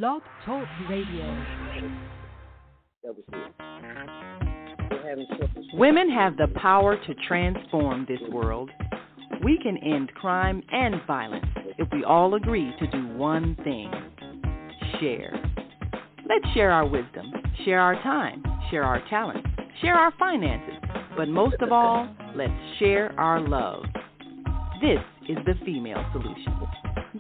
Blog Talk Radio. Women have the power to transform this world. We can end crime and violence if we all agree to do one thing: share. Let's share our wisdom, share our time, share our talents, share our finances, but most of all, let's share our love. This is the Female Solution.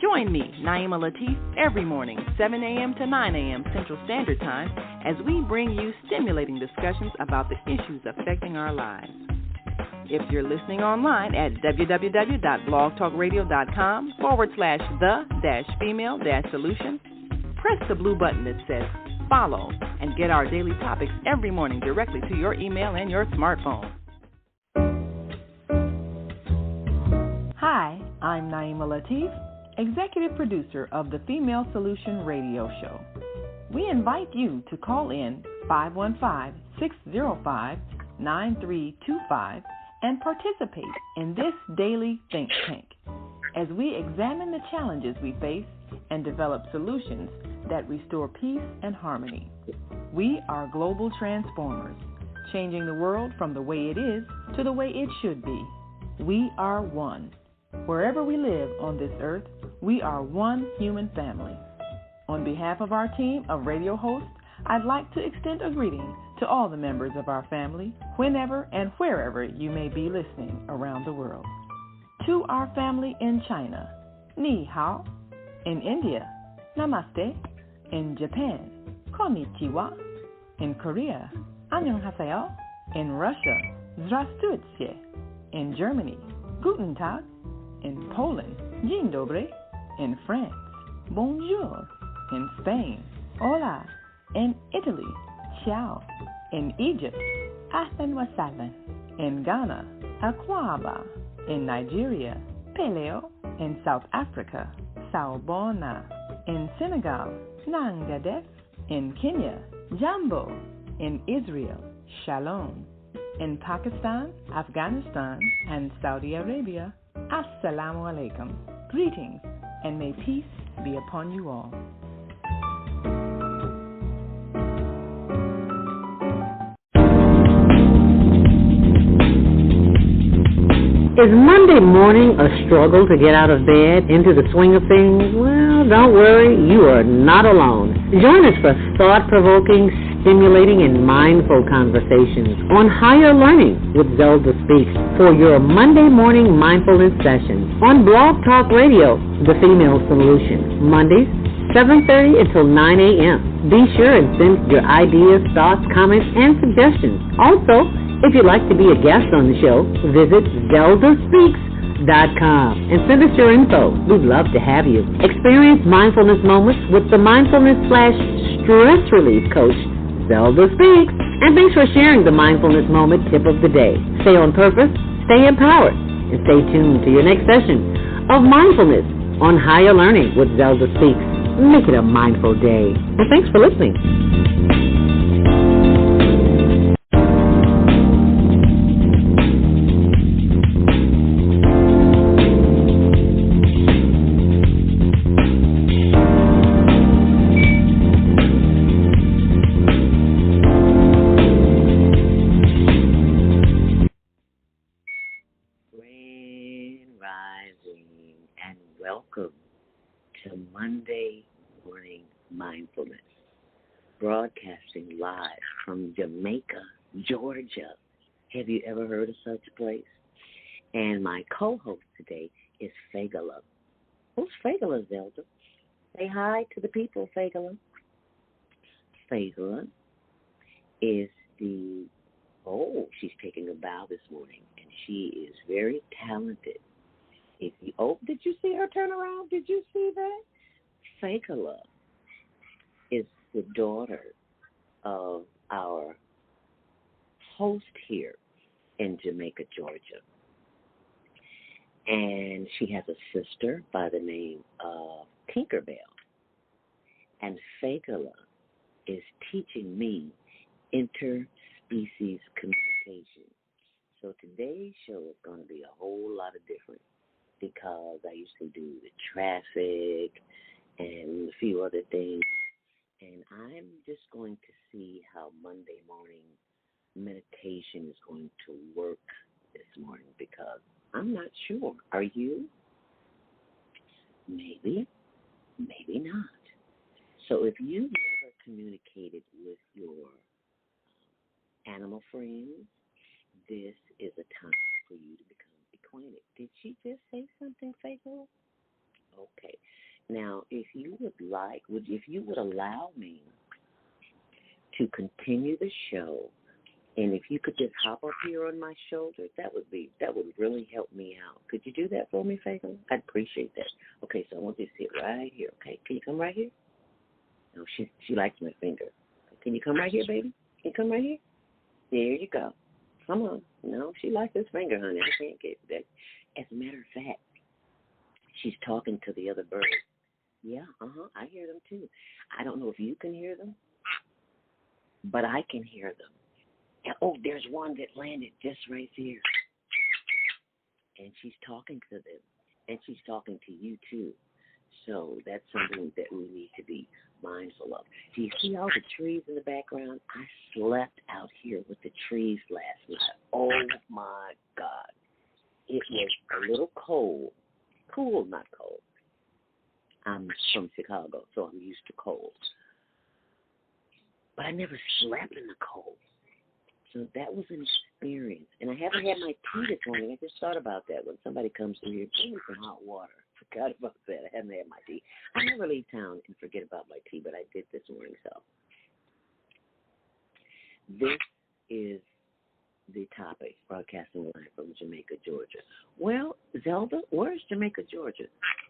Join me, Naima Latif, every morning, 7 a.m. to 9 a.m. Central Standard Time, as we bring you stimulating discussions about the issues affecting our lives. If you're listening online at www.blogtalkradio.com/the-female-solution, press the blue button that says follow and get our daily topics every morning directly to your email and your smartphone. Hi, I'm Naima Latif, Executive Producer of the Female Solution Radio Show. We invite you to call in 515-605-9325 and participate in this daily think tank as we examine the challenges we face and develop solutions that restore peace and harmony. We are global transformers, changing the world from the way it is to the way it should be. We are one. Wherever we live on this earth, we are one human family. On behalf of our team of radio hosts, I'd like to extend a greeting to all the members of our family, whenever and wherever you may be listening around the world. To our family in China, Ni Hao. In India, Namaste. In Japan, Konnichiwa. In Korea, Annyeonghaseyo. In Russia, Здравствуйте. In Germany, Guten Tag. In Poland, Dzień dobry. In France, Bonjour. In Spain, Hola. In Italy, Ciao. In Egypt, Ahlan wa sahlan. In Ghana, Akwaba. In Nigeria, Peleo. In South Africa, Sawubona. In Senegal, Nangadef. In Kenya, Jambo. In Israel, Shalom. In Pakistan, Afghanistan, and Saudi Arabia, Assalamu alaikum. Greetings, and may peace be upon you all. Is Monday morning a struggle to get out of bed, into the swing of things? Well, don't worry, you are not alone. Join us for thought-provoking, stimulating, and mindful conversations on higher learning with ZeldaSpeaks for your Monday morning mindfulness sessions on Blog Talk Radio, The Female Solution, Mondays, 7:30 until 9 a.m. Be sure and send your ideas, thoughts, comments, and suggestions. Also, if you'd like to be a guest on the show, visit ZeldaSpeaks.com and send us your info. We'd love to have you. Experience mindfulness moments with the mindfulness/stress relief coach, Zelda Speaks. And thanks for sharing the mindfulness moment tip of the day. Stay on purpose, stay empowered, and stay tuned to your next session of mindfulness on higher learning with Zelda Speaks. Make it a mindful day. And thanks for listening. Welcome to Monday Morning Mindfulness, broadcasting live from Jamaica, Georgia. Have you ever heard of such a place? And my co-host today is Fagala. Who's Fagala, Zelda? Say hi to the people, Fagala. Fagala is she's taking a bow this morning, and she is very talented. Did you see her turn around? Did you see that? Fagala is the daughter of our host here in Jamaica, Georgia. And she has a sister by the name of Tinkerbell. And Fagala is teaching me interspecies communication. So today's show is going to be a whole lot of different, because I used to do the traffic and a few other things. And I'm just going to see how Monday morning meditation is going to work this morning because I'm not sure. Are you? Maybe, maybe not. So if you've never communicated with your animal friends, this is a time for you to become acquainted. Did she just say something, Faithful? Okay. Now, if you would like, if you would allow me to continue the show, and if you could just hop up here on my shoulder, that would really help me out. Could you do that for me, Faithful? I'd appreciate that. Okay, so I want you to sit right here. Okay, can you come right here? No, she likes my finger. Can you come right here, baby? Can you come right here? There you go. Come on. No, she likes this finger, honey. I can't get that. As a matter of fact, she's talking to the other birds. Yeah, I hear them too. I don't know if you can hear them, but I can hear them. And, oh, there's one that landed just right there. And she's talking to them. And she's talking to you too. So that's something that we need to be mindful of. Do you see all the trees in the background? I slept out here with the trees last night. Oh, my God. It was a little cold. Cool, not cold. I'm from Chicago, so I'm used to cold. But I never slept in the cold. So that was an experience. And I haven't had my tea this morning. I just thought about that when somebody comes through here. Give me some hot water. Forgot about that. I haven't had my tea. I never leave town and forget about my tea, but I did this morning. So this is the topic, broadcasting live from Jamaica, Georgia. Well, Zelda, where's Jamaica, Georgia?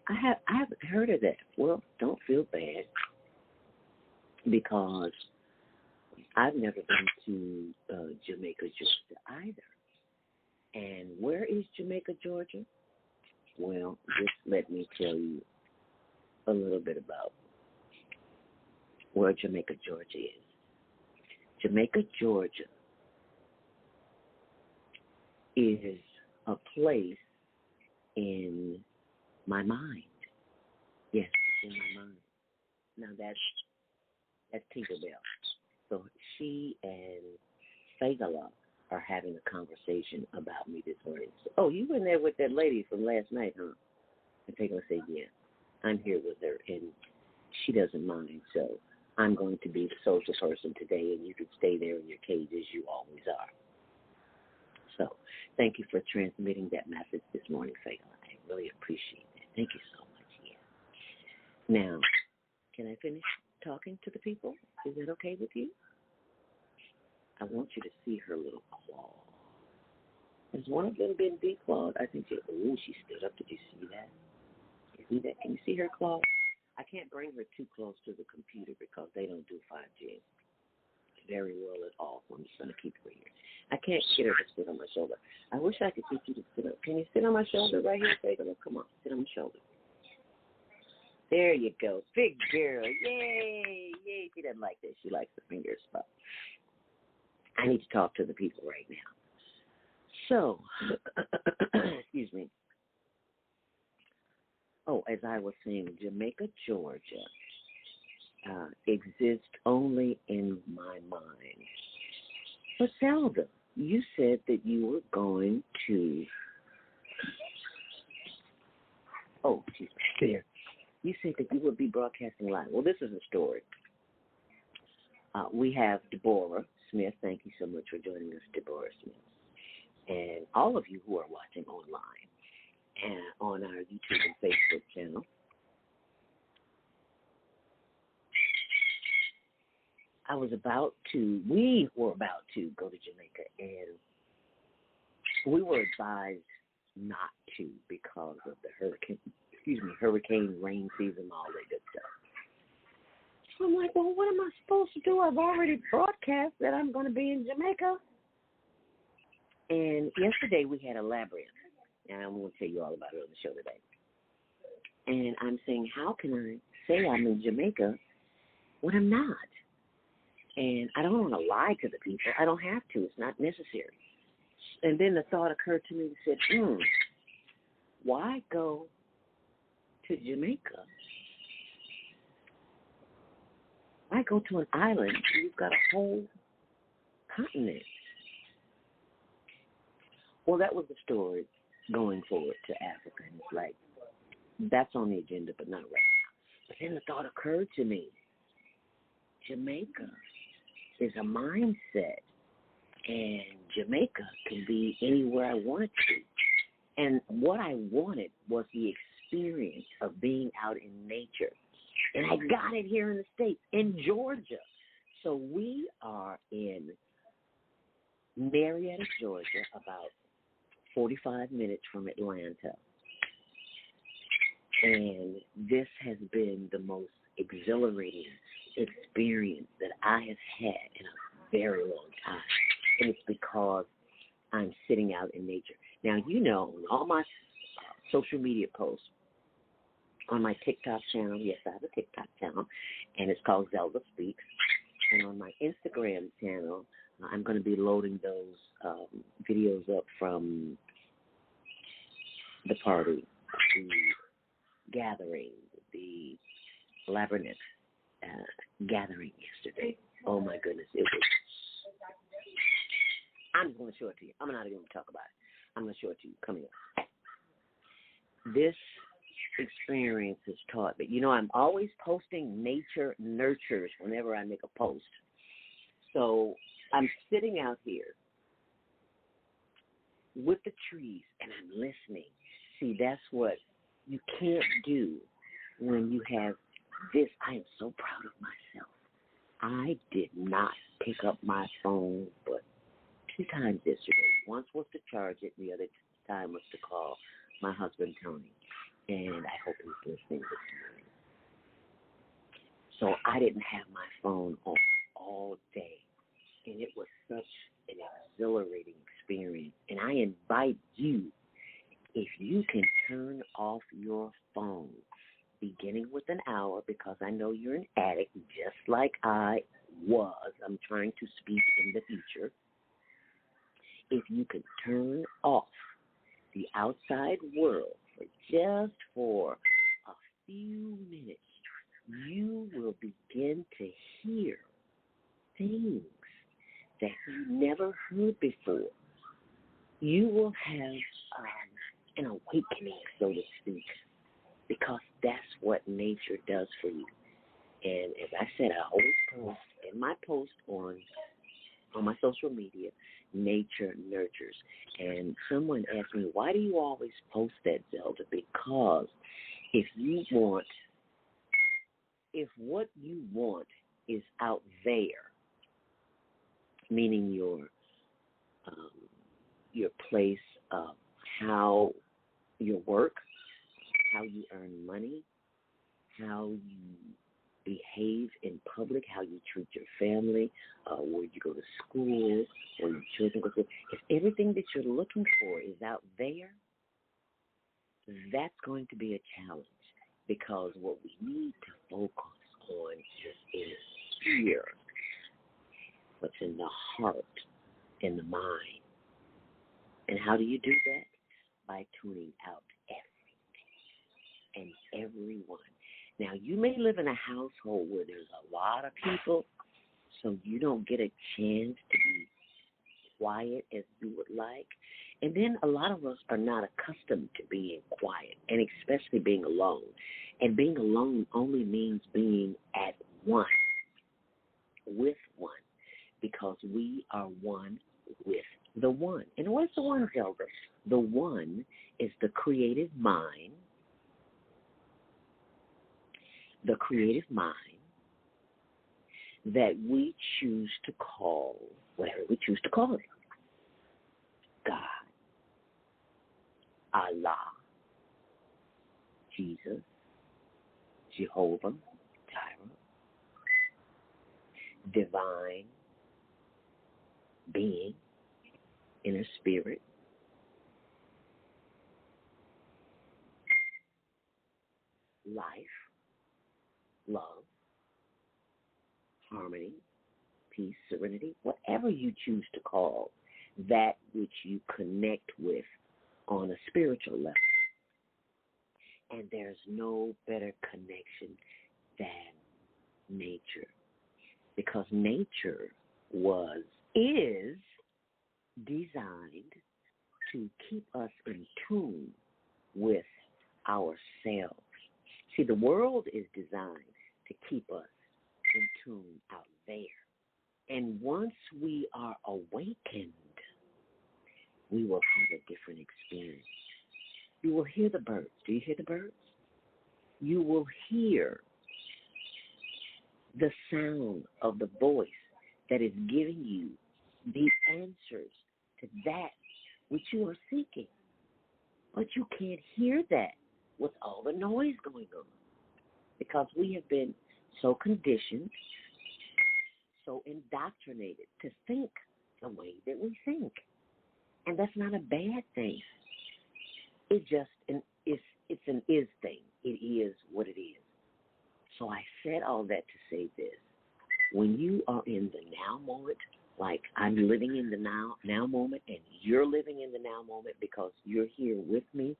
I haven't heard of that. Well, don't feel bad because I've never been to Jamaica, Georgia either. And where is Jamaica, Georgia? Well, just let me tell you a little bit about where Jamaica, Georgia is. Jamaica, Georgia is a place in my mind. Yes, in my mind. Now that's Tinkerbell. So she and Fagala are having a conversation about me this morning. So, oh, you were in there with that lady from last night, huh? And Fagala said, yeah, I'm here with her, and she doesn't mind. So I'm going to be the social person today, and you can stay there in your cage as you always are. So thank you for transmitting that message this morning, Fagala. I really appreciate it. Thank you so much, yeah. Now, can I finish talking to the people? Is that okay with you? I want you to see her little claw. Has one of them been declawed? I think she stood up. Did you see that? You see that? Can you see her claw? I can't bring her too close to the computer because they don't do 5G very well at all. So I'm just going to keep her here. I can't get her to sit on my shoulder. I wish I could get you to sit up. Can you sit on my shoulder right here, Faith? Come on, sit on my shoulder. There you go. Big girl. Yay. Yay. She doesn't like this. She likes the finger spot. I need to talk to the people right now. So, excuse me. Oh, as I was saying, Jamaica, Georgia exists only in my mind. But Zelda, you said that you were going to... Oh, she's there. You said that you would be broadcasting live. Well, this is a story. We have Deborah Smith. Thank you so much for joining us, Deborah Smith. And all of you who are watching online and on our YouTube and Facebook channel. We were about to go to Jamaica, and we were advised not to because of the hurricane rain season, all that good stuff. So I'm like, well, what am I supposed to do? I've already broadcast that I'm going to be in Jamaica. And yesterday we had a labyrinth, and I'm going to tell you all about it on the show today. And I'm saying, how can I say I'm in Jamaica when I'm not? And I don't want to lie to the people. I don't have to. It's not necessary. And then the thought occurred to me and said, why go to Jamaica? Why might go to an island and you've got a whole continent. Well, that was the story going forward to Africa. And it's like, that's on the agenda, but not right now. But then the thought occurred to me, Jamaica is a mindset, and Jamaica can be anywhere I want it to. And what I wanted was the experience of being out in nature. And I got it here in the States, in Georgia. So we are in Marietta, Georgia, about 45 minutes from Atlanta. And this has been the most exhilarating experience that I have had in a very long time. And it's because I'm sitting out in nature. Now, you know, on all my social media posts, on my TikTok channel, yes, I have a TikTok channel, and it's called ZeldaSpeaks. And on my Instagram channel, I'm going to be loading those videos up from the party, the gathering, the labyrinth gathering yesterday. Oh, my goodness. It was. I'm going to show it to you. I'm not even going to talk about it. I'm going to show it to you coming up. This experience has taught me. You know, I'm always posting nature nurtures whenever I make a post. So I'm sitting out here with the trees and I'm listening. See, that's what you can't do when you have this. I am so proud of myself. I did not pick up my phone but 2 times yesterday. Once was to charge it, the other time was to call my husband, Tony. And I hope he's listening this morning. So I didn't have my phone on all day. And it was such an exhilarating experience. And I invite you, if you can turn off your phone, beginning with an hour, because I know you're an addict, just like I was. I'm trying to speak in the future. If you can turn off the outside world for a few minutes, you will begin to hear things that you never heard before. You will have an awakening, so to speak, because that's what nature does for you. And as I said, I always post in my post on my social media, nature nurtures. And someone asked me, why do you always post that, Zelda? Because if what you want is out there, meaning your place of how your work, how you earn money, how you behave in public, how you treat your family, where you go to school, where your children go to school. If everything that you're looking for is out there, that's going to be a challenge, because what we need to focus on is here, what's in the heart, in the mind. And how do you do that? By tuning out everything and everyone. Now, you may live in a household where there's a lot of people, so you don't get a chance to be quiet as you would like. And then a lot of us are not accustomed to being quiet, and especially being alone. And being alone only means being at one, with one, because we are one with the one. And what is the one, Zelda? The one is the creative mind. The creative mind that we choose to call whatever we choose to call it. God, Allah, Jesus, Jehovah, Jireh, divine being, inner spirit, life, love, harmony, peace, serenity, whatever you choose to call that which you connect with on a spiritual level. And there's no better connection than nature. because nature is designed to keep us in tune with ourselves. See, the world is designed to keep us in tune out there. And once we are awakened, we will have a different experience. You will hear the birds. Do you hear the birds? You will hear the sound of the voice that is giving you the answers to that which you are seeking. But you can't hear that with all the noise going on, because we have been so conditioned, so indoctrinated to think the way that we think. And that's not a bad thing. It's just an is thing. It is what it is. So I said all that to say this. When you are in the now moment, like I'm living in the now moment, and you're living in the now moment because you're here with me,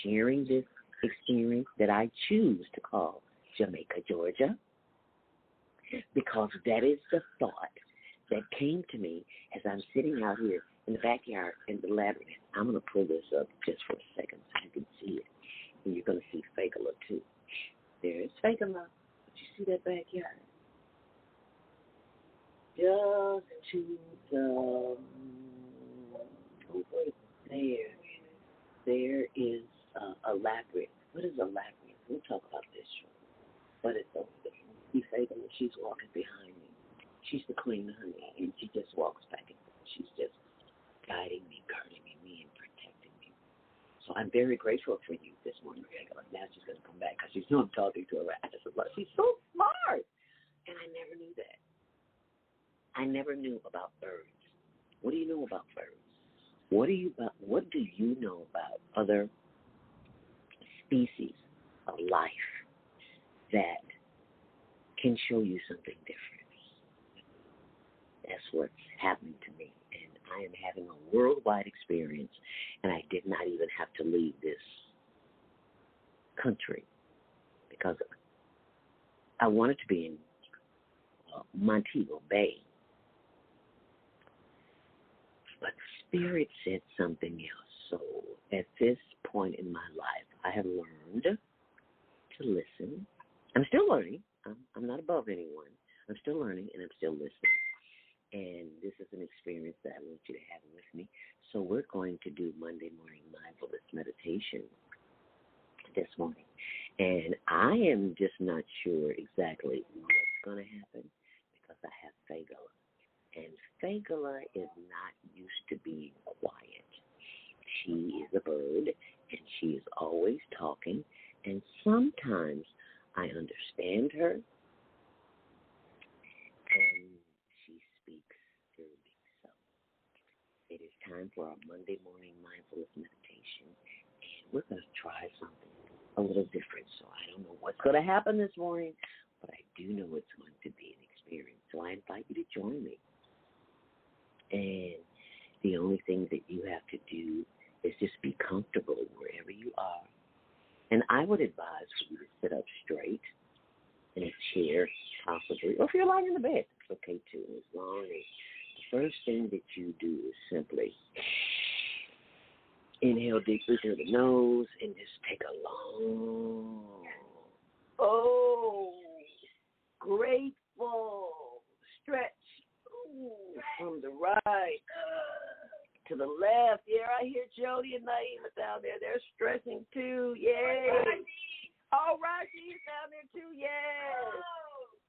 sharing this experience that I choose to call Jamaica, Georgia, because that is the thought that came to me as I'm sitting out here in the backyard in the labyrinth. I'm going to pull this up just for a second so you can see it. And you're going to see Fagala too. There's Fagala. But you see that backyard? Just to the over there is a labyrinth. What is a labyrinth? We'll talk about this shortly. But it's over there. See Fagala, she's walking behind me. She's the queen, honey, and she just walks back and forth. She's just guiding me, guarding me, and protecting me. So I'm very grateful for you this morning, Fagala. Now she's going to come back because she's know I'm talking to her. She's so smart, and I never knew that. I never knew about birds. What do you know about birds? What do you know about other species of life that can show you something different? That's what's happening to me. And I am having a worldwide experience, and I did not even have to leave this country because I wanted to be in Montego Bay. But Spirit said something else. So at this point in my life, I have learned to listen. I'm still learning. I'm not above anyone. I'm still learning, and I'm still listening. And this is an experience that I want you to have with me. So we're going to do Monday Morning Mindfulness meditation this morning. And I am just not sure exactly what's going to happen because I have Fagala. And Fagala is not used to being quiet. She is a bird, and she is always talking. And sometimes I understand her, and she speaks through me. So it is time for our Monday morning mindfulness meditation, and we're going to try something a little different. So I don't know what's going to happen this morning, but I do know it's going to be an experience. So I invite you to join me. And the only thing that you have to do is just be comfortable wherever you are. And I would advise for you to sit up straight in a chair, possibly. Or if you're lying in the bed, it's okay too. As long as the first thing that you do is simply inhale deeply through the nose and just take a long, grateful stretch. From the right to the left. Yeah, I hear Jody and Naima down there. They're stressing too. Yay. All right, she's down there too. Yes.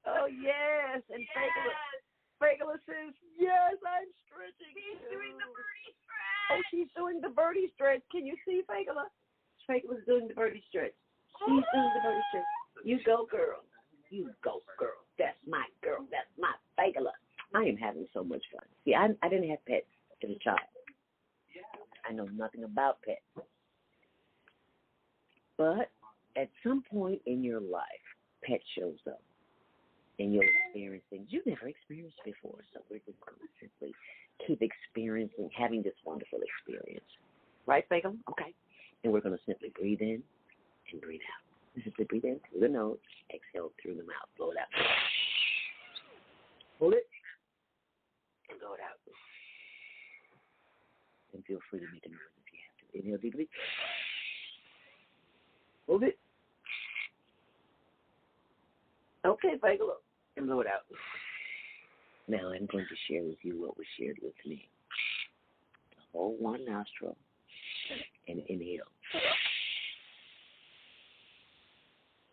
Oh, yes. And Fagala says, yes, I'm stretching. She's doing the birdie stretch. Oh, she's doing the birdie stretch. Can you see Fagala? Fagala's doing the birdie stretch. She's doing the birdie stretch. You go, girl. You go, girl. That's my girl. That's my Fagala. I am having so much fun. See, I didn't have pets as a child. I know nothing about pets. But at some point in your life, pet shows up, and you'll experience things you've never experienced before. So we're just going to simply keep experiencing, having this wonderful experience. Right, Fagel? Okay. And we're going to simply breathe in and breathe out. Simply breathe in through the nose, exhale through the mouth, blow it out. Hold it. And blow it out. And feel free to make a noise if you have to. Inhale deeply. Hold it. Okay, Bigelow. And blow it out. Now I'm going to share with you what was shared with me. Hold one nostril and inhale.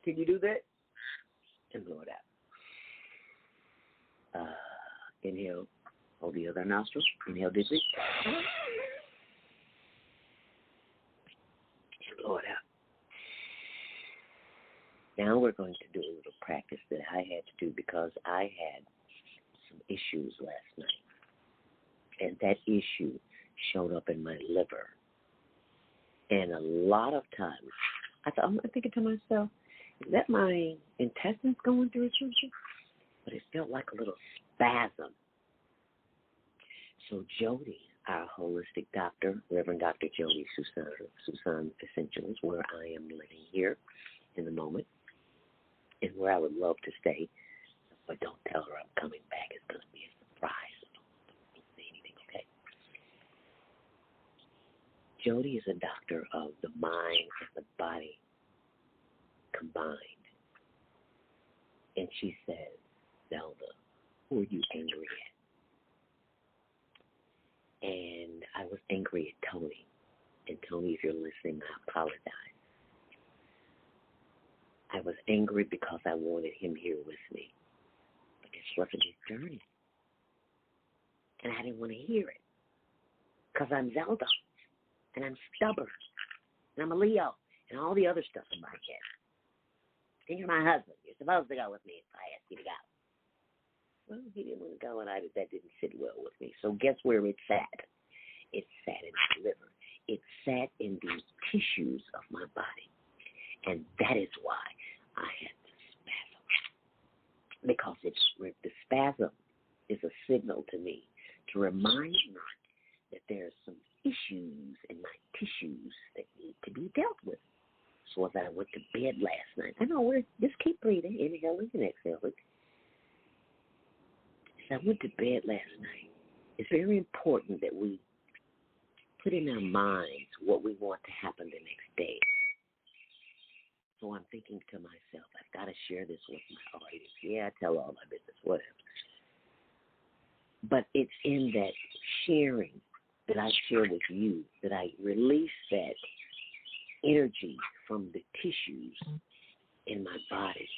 Can you do that? And blow it out. Inhale. Hold the other nostril. Inhale deeply. And blow it out. Now we're going to do a little practice that I had to do because I had some issues last night. And that issue showed up in my liver. And a lot of times, I'm thinking to myself, is that my intestines going through something? But it felt like a little spasm. So Jody, our holistic doctor, Reverend Dr. Jody Susan Essentials, where I am living here in the moment, and where I would love to stay, but don't tell her I'm coming back. It's going to be a surprise. Don't say anything, okay? Jody is a doctor of the mind and the body combined. And she says, Zelda, who are you angry at? And I was angry at Tony. And Tony, if you're listening, I apologize. I was angry because I wanted him here with me. But this wasn't his journey. And I didn't want to hear it. Because I'm Zelda. And I'm stubborn. And I'm a Leo. And all the other stuff in my head. And you're my husband. You're supposed to go with me if I ask you to go. Well, he didn't want to go, and that didn't sit well with me. So guess where it sat? It sat in my liver. It sat in the tissues of my body. And that is why I had the spasm. Because the spasm is a signal to me to remind me that there are some issues in my tissues that need to be dealt with. So as I went to bed last night, I know just keep breathing, inhaling and exhaling. As I went to bed last night, it's very important that we put in our minds what we want to happen the next day. So I'm thinking to myself, I've got to share this with my audience. Yeah, I tell all my business, whatever. But it's in that sharing that I share with you that I release that energy from the tissues in my body.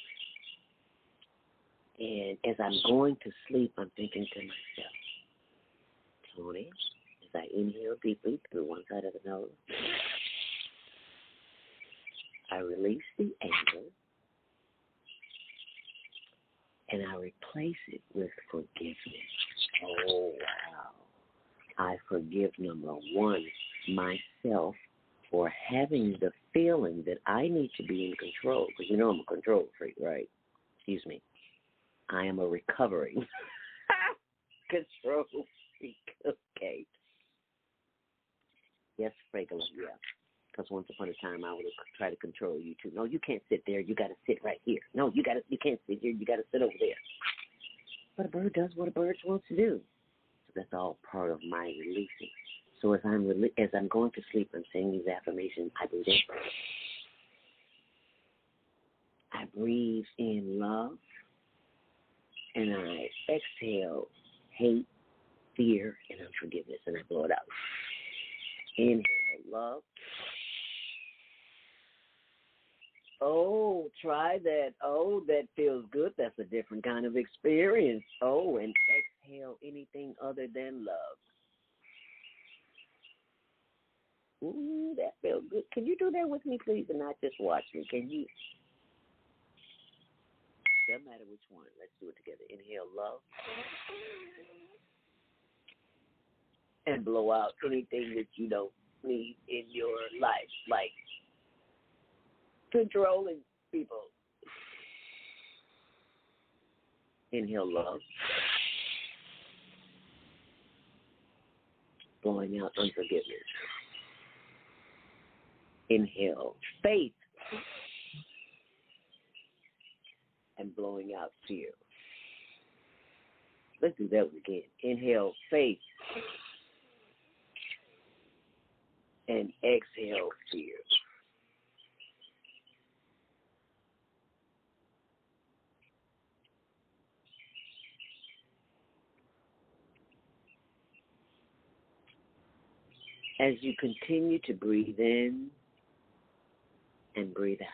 And as I'm going to sleep, I'm thinking to myself, Tony, as I inhale deeply through one side of the nose, I release the anger, and I replace it with forgiveness. Oh, wow. I forgive, number one, myself for having the feeling that I need to be in control. Because you know I'm a control freak, right? Excuse me. I am a recovering control freak. Okay. Yes, regular, yeah. Because once upon a time, I would have tried to control you too. No, you can't sit there. You got to sit right here. No, you can't sit here. You got to sit over there. But a bird does what a bird wants to do. So that's all part of my releasing. So as I'm going to sleep, I'm saying these affirmations. I breathe in. I breathe in love. And I exhale hate, fear, and unforgiveness. And I blow it out. Inhale love. Oh, try that. Oh, that feels good. That's a different kind of experience. Oh, and exhale anything other than love. Ooh, that feels good. Can you do that with me, please, and not just watch me? Can you? Doesn't matter which one. Let's do it together. Inhale love. And blow out anything that you don't need in your life, like controlling people. Inhale love. Blowing out unforgiveness. Inhale faith. And blowing out fear. Let's do that one again. Inhale, faith. And exhale, fear. As you continue to breathe in and breathe out,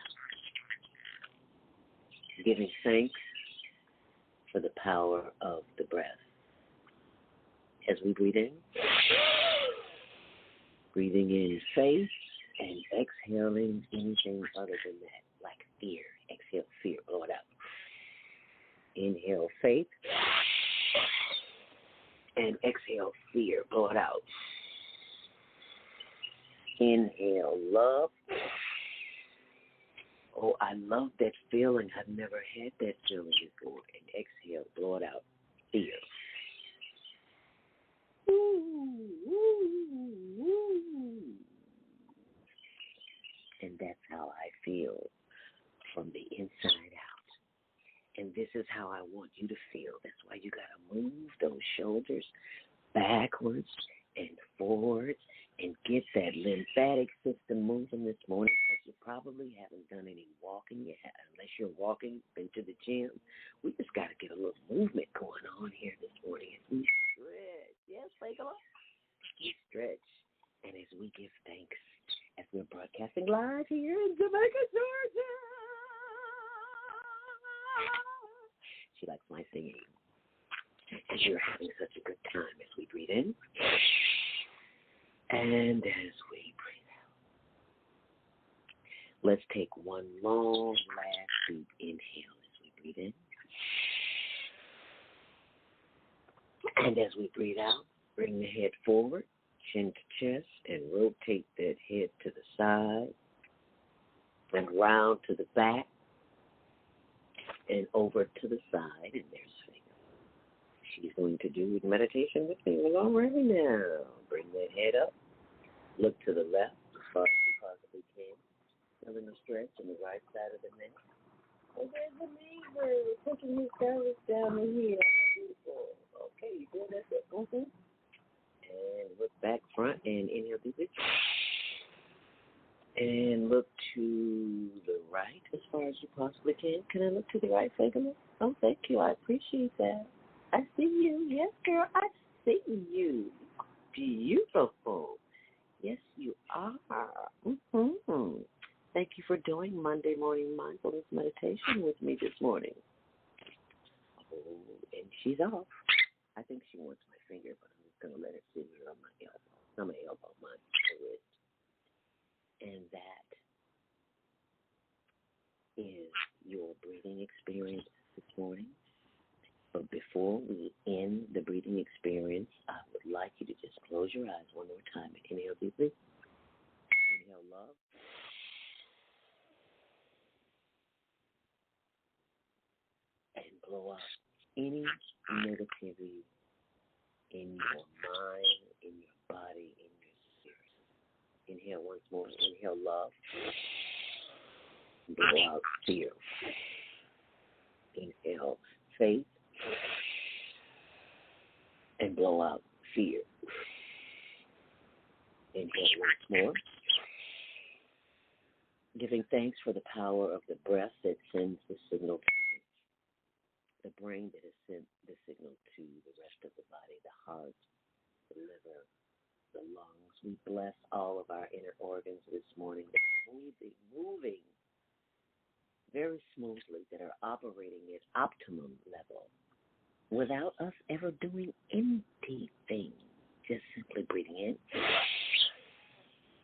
giving thanks for the power of the breath. As we breathe in, breathing in faith and exhaling anything other than that, like fear. Exhale, fear, blow it out. Inhale, faith, and exhale, fear, blow it out. Inhale, love. Oh, I love that feeling. I've never had that feeling before. And exhale, blow it out. Fear. Ooh, ooh, ooh. And that's how I feel from the inside out. And this is how I want you to feel. That's why you got to move those shoulders backwards and forwards and get that lymphatic system moving this morning, because you probably haven't done any walking yet. Unless you're walking, been to the gym. We just got to get a little movement going on here this morning as we stretch. Yes, take a look. Stretch. And as we give thanks, as we're broadcasting live here in Jamaica, Georgia. She likes my singing. As you're having such a good time as we breathe in and as we breathe out. Let's take one long, last deep inhale as we breathe in. And as we breathe out, bring the head forward, chin to chest, and rotate that head to the side and round to the back and over to the side. And there's she's going to do meditation with me already now. Bring that head up. Look to the left as far as you possibly can. Feeling a stretch on the right side of the neck. Oh, there's the neighbor pushing his pelvis down in here. Beautiful. Okay, you feel that? Mm-hmm. And look back front and inhale deeply. And look to the right as far as you possibly can. Can I look to the right, Fagan? Oh, thank you. I appreciate that. I see you. Yes, girl, I see you. Beautiful. Yes, you are. Mm-hmm. Thank you for doing Monday Morning Mindfulness Meditation with me this morning. Oh, and she's off. I think she wants my finger, but I'm just going to let her sit here on my elbow. Not my elbow, my wrist. And that is your breathing experience this morning. But before we end the breathing experience, I would like you to just close your eyes one more time and inhale deeply. Inhale love. And blow out any negativity in your mind, in your body, in your spirit. Inhale once more. Inhale love. Blow out fear. Inhale faith. And blow out fear. Inhale once more. Giving thanks for the power of the breath that sends the signal to the brain, that has sent the signal to the rest of the body, the heart, the liver, the lungs. We bless all of our inner organs this morning that are moving very smoothly, that are operating at optimum level, without us ever doing anything, just simply breathing in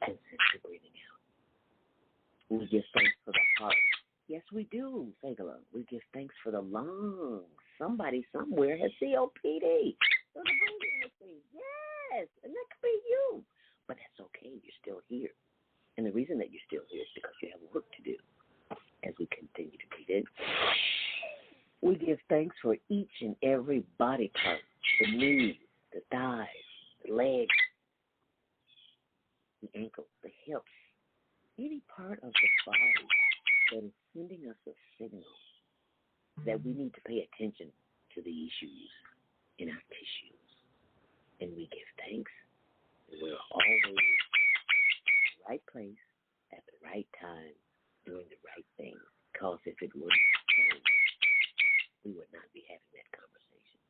and simply breathing out. We give thanks for the heart. Yes, we do, Fagala. We give thanks for the lungs. Somebody somewhere has COPD. So the breathing machine. Yes, and that could be you. But that's okay. You're still here. And the reason that you're still here is because you have work to do. As we continue to breathe in, we give thanks for each and every body part, the knees, the thighs, the legs, the ankles, the hips, any part of the body that is sending us a signal that we need to pay attention to the issues in having that conversation.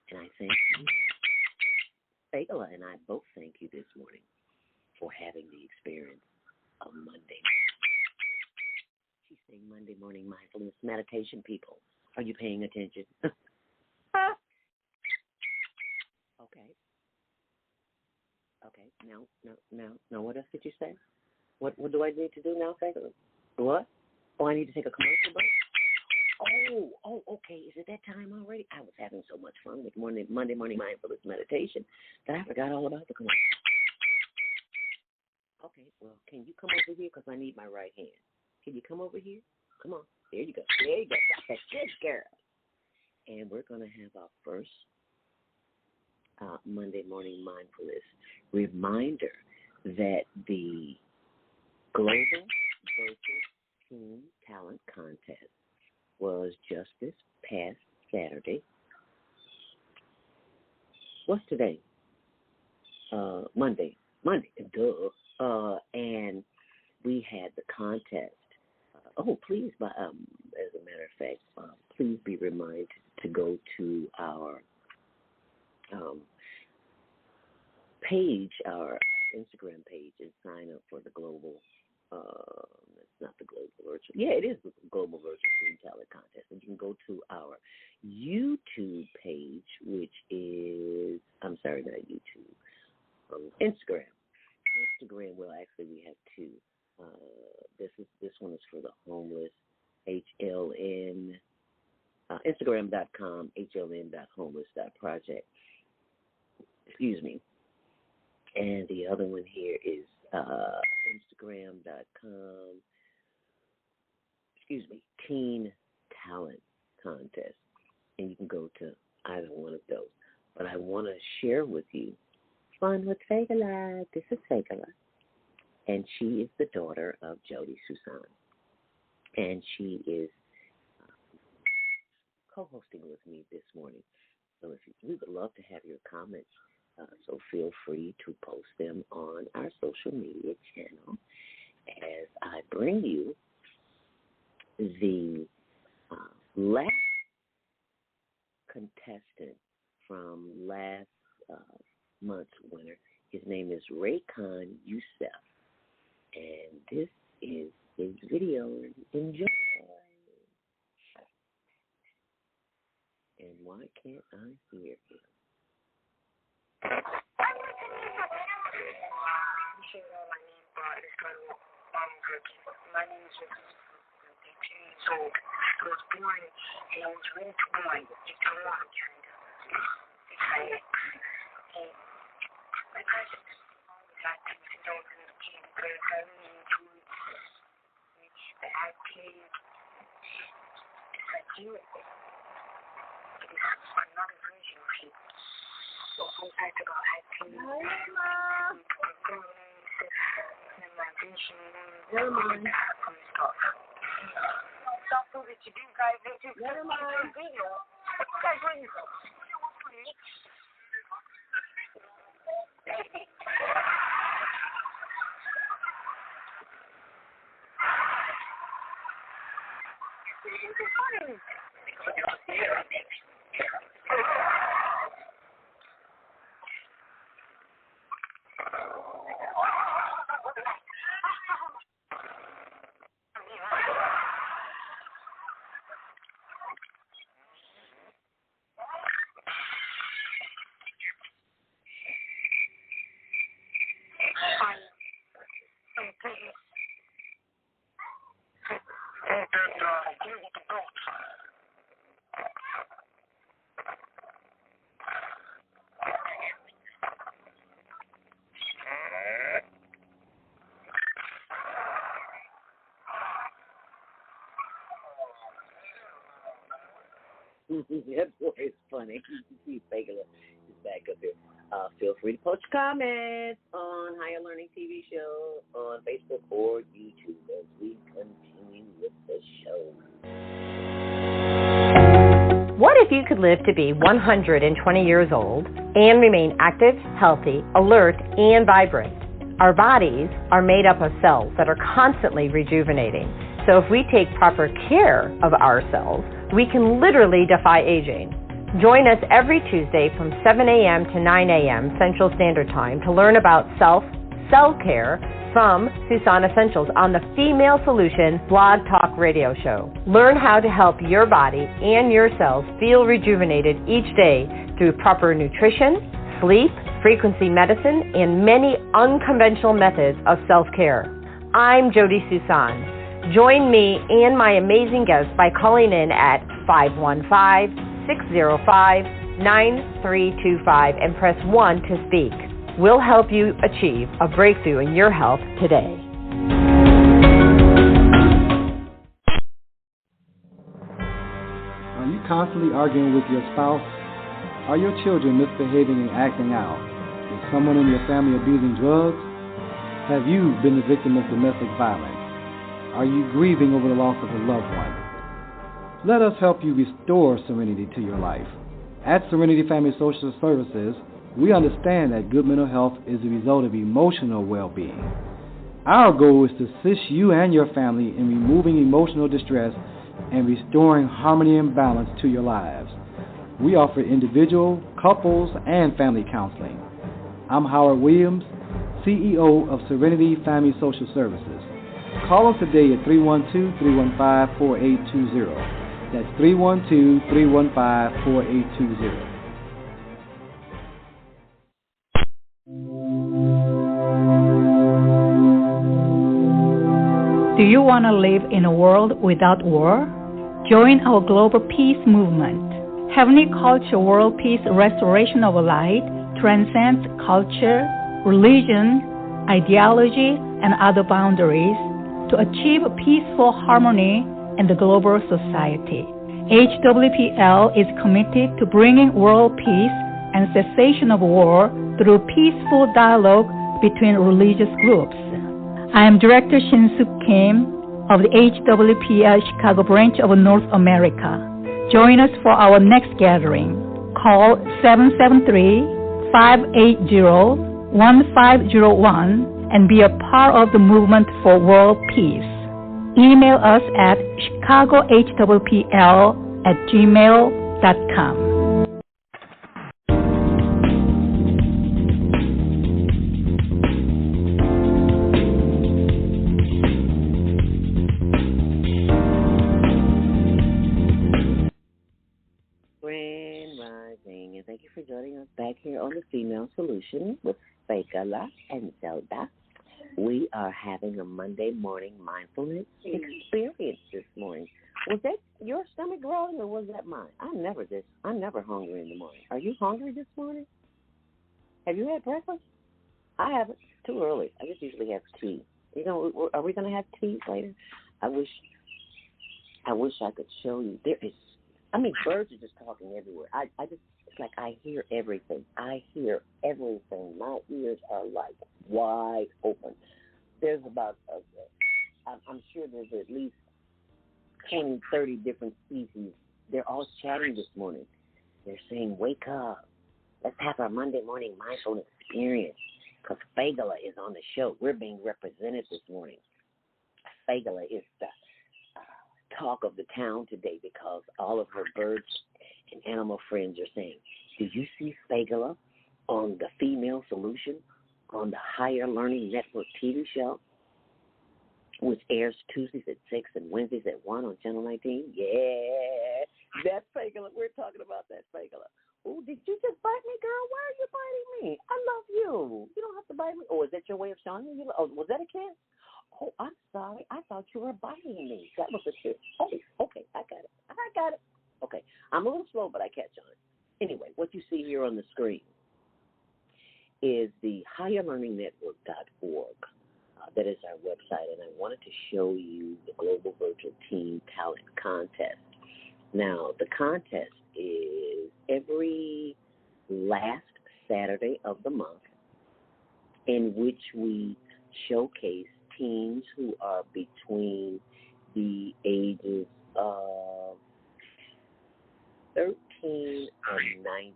And I thank you. Fagala and I both thank you this morning for having the experience of Monday. She's saying Monday Morning Mindfulness meditation, people. Are you paying attention? Okay. Now, what else did you say? What do I need to do now, Fagala? What? Oh, I need to take a commercial break? Oh, okay. Is it that time already? I was having so much fun with Monday Morning Mindfulness meditation that I forgot all about the commercial. Okay, well, can you come over here? Because I need my right hand. Can you come over here? Come on. There you go. That's a good girl. And we're going to have our first Monday Morning Mindfulness reminder that the Global Virtual Teen Talent Contest was just this past Saturday. What's today? Monday, duh. And we had the contest. Please, as a matter of fact, please be reminded to go to our page, our Instagram page, and sign up for the global. It's not the global virtual. Yeah, it is the global virtual teen talent contest. And you can go to our YouTube page, which is not YouTube, Instagram. Well, actually, we have two. This one is for the homeless. HLN. Instagram.com, HLN.homeless.project. Excuse me. And the other one here is Instagram.com, Teen Talent Contest. And you can go to either one of those. But I want to share with you Fun with Fagala. This is Fagala. And she is the daughter of Jody Susan. And she is co-hosting with me this morning. So we would love to have your comments. So feel free to post them on our social media channel as I bring you the last contestant from last month's winner. His name is Raycon Youssef. And this is his video. Enjoy. And why can't I hear him? My name is Ricky. I'm 18 years old. I was born and I was ready to born. It's a long time. And my parents always had things to do with the kid because I really enjoyed the acting. It's like you. It's another version of you. So fun fact about acting. Never mind. Stop doing what you do, guys. Never mind. Video. What you guys waiting for? That boy is funny. You see Fagala is back up here. Feel free to post your comments on Higher Learning TV show on Facebook or YouTube as we continue with the show. What if you could live to be 120 years old and remain active, healthy, alert, and vibrant? Our bodies are made up of cells that are constantly rejuvenating. So if we take proper care of our cells, We can literally defy aging. Join us every Tuesday from 7 a.m. to 9 a.m. Central Standard Time to learn about self-care from Susan Essentials on the Female Solution Blog Talk Radio Show. Learn how to help your body and your cells feel rejuvenated each day through proper nutrition, sleep, frequency medicine, and many unconventional methods of self-care. I'm Jody Susan. Join me and my amazing guests by calling in at 515-605-9325 and press 1 to speak. We'll help you achieve a breakthrough in your health today. Are you constantly arguing with your spouse? Are your children misbehaving and acting out? Is someone in your family abusing drugs? Have you been the victim of domestic violence? Are you grieving over the loss of a loved one? Let us help you restore serenity to your life. At Serenity Family Social Services, we understand that good mental health is a result of emotional well-being. Our goal is to assist you and your family in removing emotional distress and restoring harmony and balance to your lives. We offer individual, couples, and family counseling. I'm Howard Williams, CEO of Serenity Family Social Services. Call us today at 312-315-4820. That's 312-315-4820. Do you want to live in a world without war? Join our global peace movement. Heavenly Culture World Peace Restoration of Light transcends culture, religion, ideology, and other boundaries to achieve peaceful harmony in the global society. HWPL is committed to bringing world peace and cessation of war through peaceful dialogue between religious groups. I am Director Shin-Suk Kim of the HWPL Chicago branch of North America. Join us for our next gathering. Call 773-580-1501 and be a part of the movement for world peace. Email us at chicagohwpl@gmail.com. Grand Rising, and thank you for joining us back here on the Female Solution with Fekala and Zelda. We are having a Monday morning mindfulness experience this morning. Was that your stomach growling or was that mine? I'm never hungry in the morning. Are you hungry this morning? Have you had breakfast? I haven't. It's too early. I just usually have tea. You know, are we going to have tea later? I wish I could show you. Birds are just talking everywhere. It's like I hear everything. My ears are like wide open. There's about, I'm sure there's at least 20, 30 different species. They're all chatting this morning. They're saying, wake up. Let's have our Monday morning mindfulness experience. Because Fagala is on the show. We're being represented this morning. Fagala is the talk of the town today because all of her birds and animal friends are saying, do you see Fagala on the Female Solution on the Higher Learning Network TV show, which airs Tuesdays at 6 and Wednesdays at 1 on Channel 19? Yeah, that's Fagala. We're talking about that Fagala. Oh, did you just bite me, girl? Why are you biting me? I love you. You don't have to bite me. Oh, is that your way of showing me? Oh, was that a kiss? Oh, I'm sorry. I thought you were biting me. That was a kiss. Oh, okay. I got it. Okay. I'm a little slow, but I catch on. Anyway, what you see here on the screen is the higherlearningnetwork.org. That is our website, and I wanted to show you the Global Virtual Teen Talent Contest. Now, the contest is every last Saturday of the month in which we showcase teens who are between the ages of 13 and 19.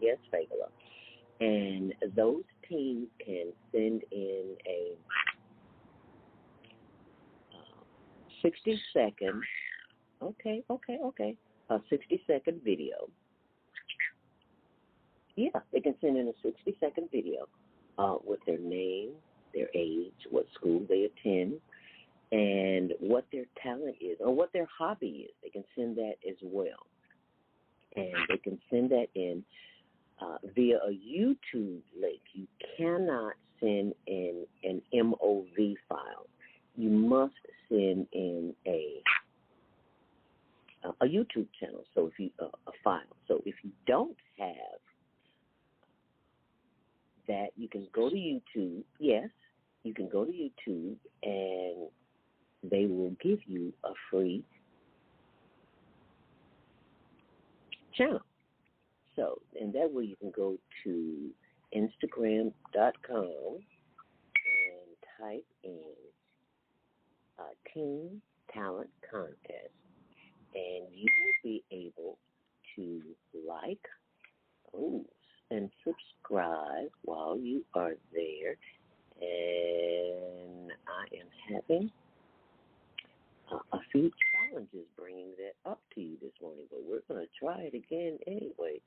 Yes, Fagala. And those teens can send in a 60-second, okay, a 60-second video. Yeah, they can send in a 60-second video with their name, their age, what school they attend, and what their talent is or what their hobby is. They can send that as well. And they can send that in via a YouTube link. You cannot send in an MOV file. You must send in a YouTube channel, so if you a file. So if you don't have that, you can go to YouTube. Yes, you can go to YouTube, and they will give you a free channel. So, and that way you can go to Instagram.com and type in Teen Talent Contest, and you will be able to like, and subscribe while you are there. And I am having a few challenges bringing that up to you this morning, but we're going to try it again anyway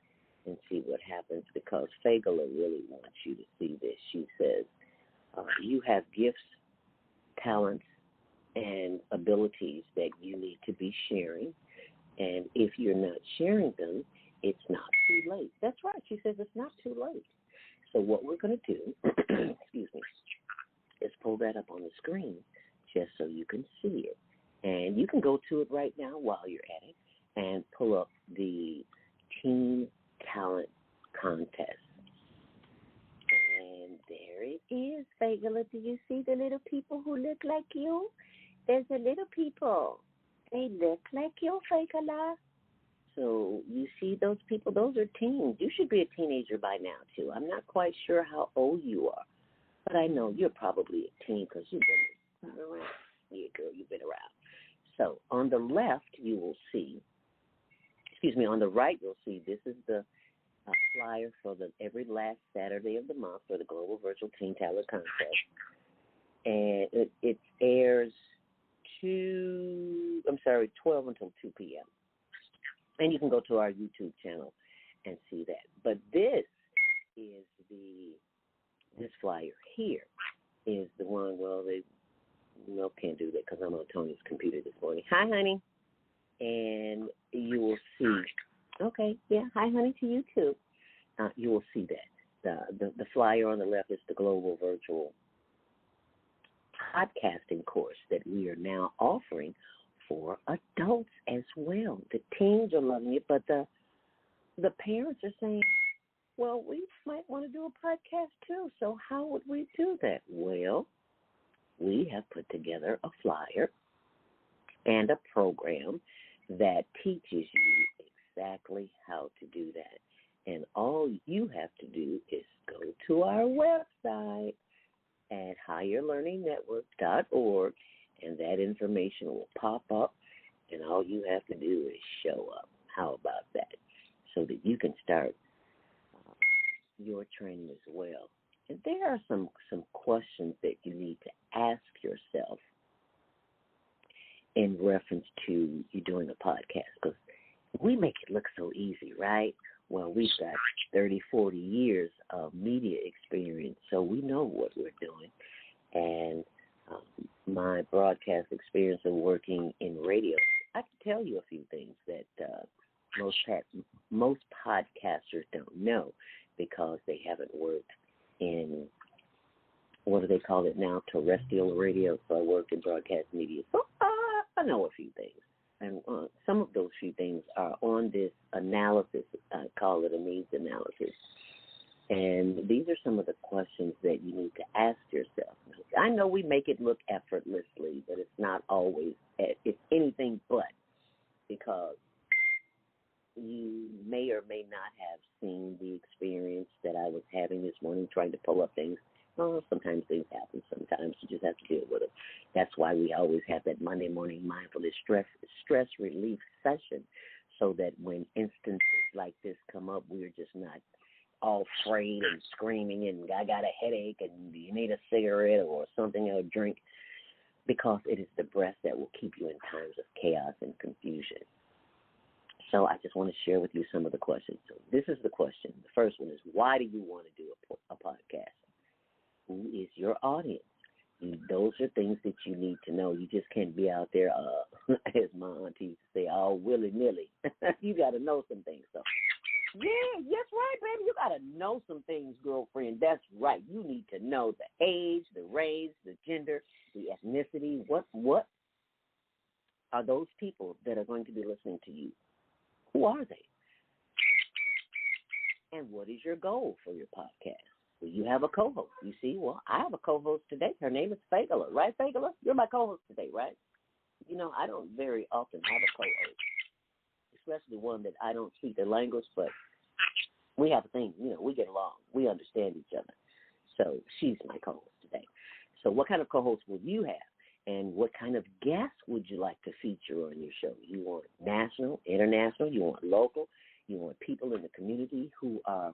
and see what happens, because Fagala really wants you to see this. She says, you have gifts, talents, and abilities that you need to be sharing, and if you're not sharing them, it's not too late. That's right. She says it's not too late. So what we're going to do, excuse me, is pull that up on the screen just so you can see it. And you can go to it right now while you're at it and pull up the Teen Talent Contest. And there it is, Fagala. Do you see the little people who look like you? There's the little people. They look like you, Fagala. So you see those people? Those are teens. You should be a teenager by now, too. I'm not quite sure how old you are, but I know you're probably a teen because you've been around. Yeah, girl, you've been around. So on the left, you will see, on the right, you'll see this is the flyer for every last Saturday of the month for the Global Virtual Teen Talent Contest. And it airs 12 until 2 p.m. And you can go to our YouTube channel and see that. But this flyer here is the one, they can't do that because I'm on Tony's computer this morning. Hi, honey. And you will see, hi, honey, to you too. You will see that. The flyer on the left is the Global Virtual Podcasting course that we are now offering for adults as well. The teens are loving it, but the parents are saying, well, we might want to do a podcast too, so how would we do that? Well, we have put together a flyer and a program that teaches you exactly how to do that. And all you have to do is go to our website at higherlearningnetwork.org, and that information will pop up, and all you have to do is show up. How about that? So that you can start your training as well. And there are some questions that you need to ask yourself in reference to you doing a podcast, because we make it look so easy, right? Well, we've got 30, 40 years of media experience, so we know what we're doing. And my broadcast experience of working in radio, I can tell you a few things that most podcasters don't know because they haven't worked in, what do they call it now, terrestrial radio. So I worked in broadcast media. So I know a few things. And some of those few things are on this analysis. I call it a needs analysis. And these are some of the questions that you need to ask yourself. I know we make it look effortlessly, but it's not always. It's anything but, because you may or may not have seen the experience that I was having this morning trying to pull up things. Well, sometimes things happen. Sometimes you just have to deal with it. That's why we always have that Monday Morning Mindfulness stress relief session, so that when instances like this come up, we're just not all afraid and screaming and I got a headache and you need a cigarette or something or a drink, because it is the breath that will keep you in times of chaos and confusion. So I just want to share with you some of the questions. So this is the question. The first one is, why do you want to do a podcast? Who is your audience? Those are things that you need to know. You just can't be out there, as my auntie used to say, all willy-nilly. You got to know some things. So, yeah, that's right, baby. You got to know some things, girlfriend. That's right. You need to know the age, the race, the gender, the ethnicity. What are those people that are going to be listening to you? Who are they? And what is your goal for your podcast? Will you have a co-host? You see, well, I have a co-host today. Her name is Fagala. Right, Fagala? You're my co-host today, right? You know, I don't very often have a co-host, especially one that I don't speak their language, but we have a thing. You know, we get along. We understand each other. So she's my co-host today. So what kind of co-host will you have? And what kind of guests would you like to feature on your show? You want national, international, you want local, you want people in the community who are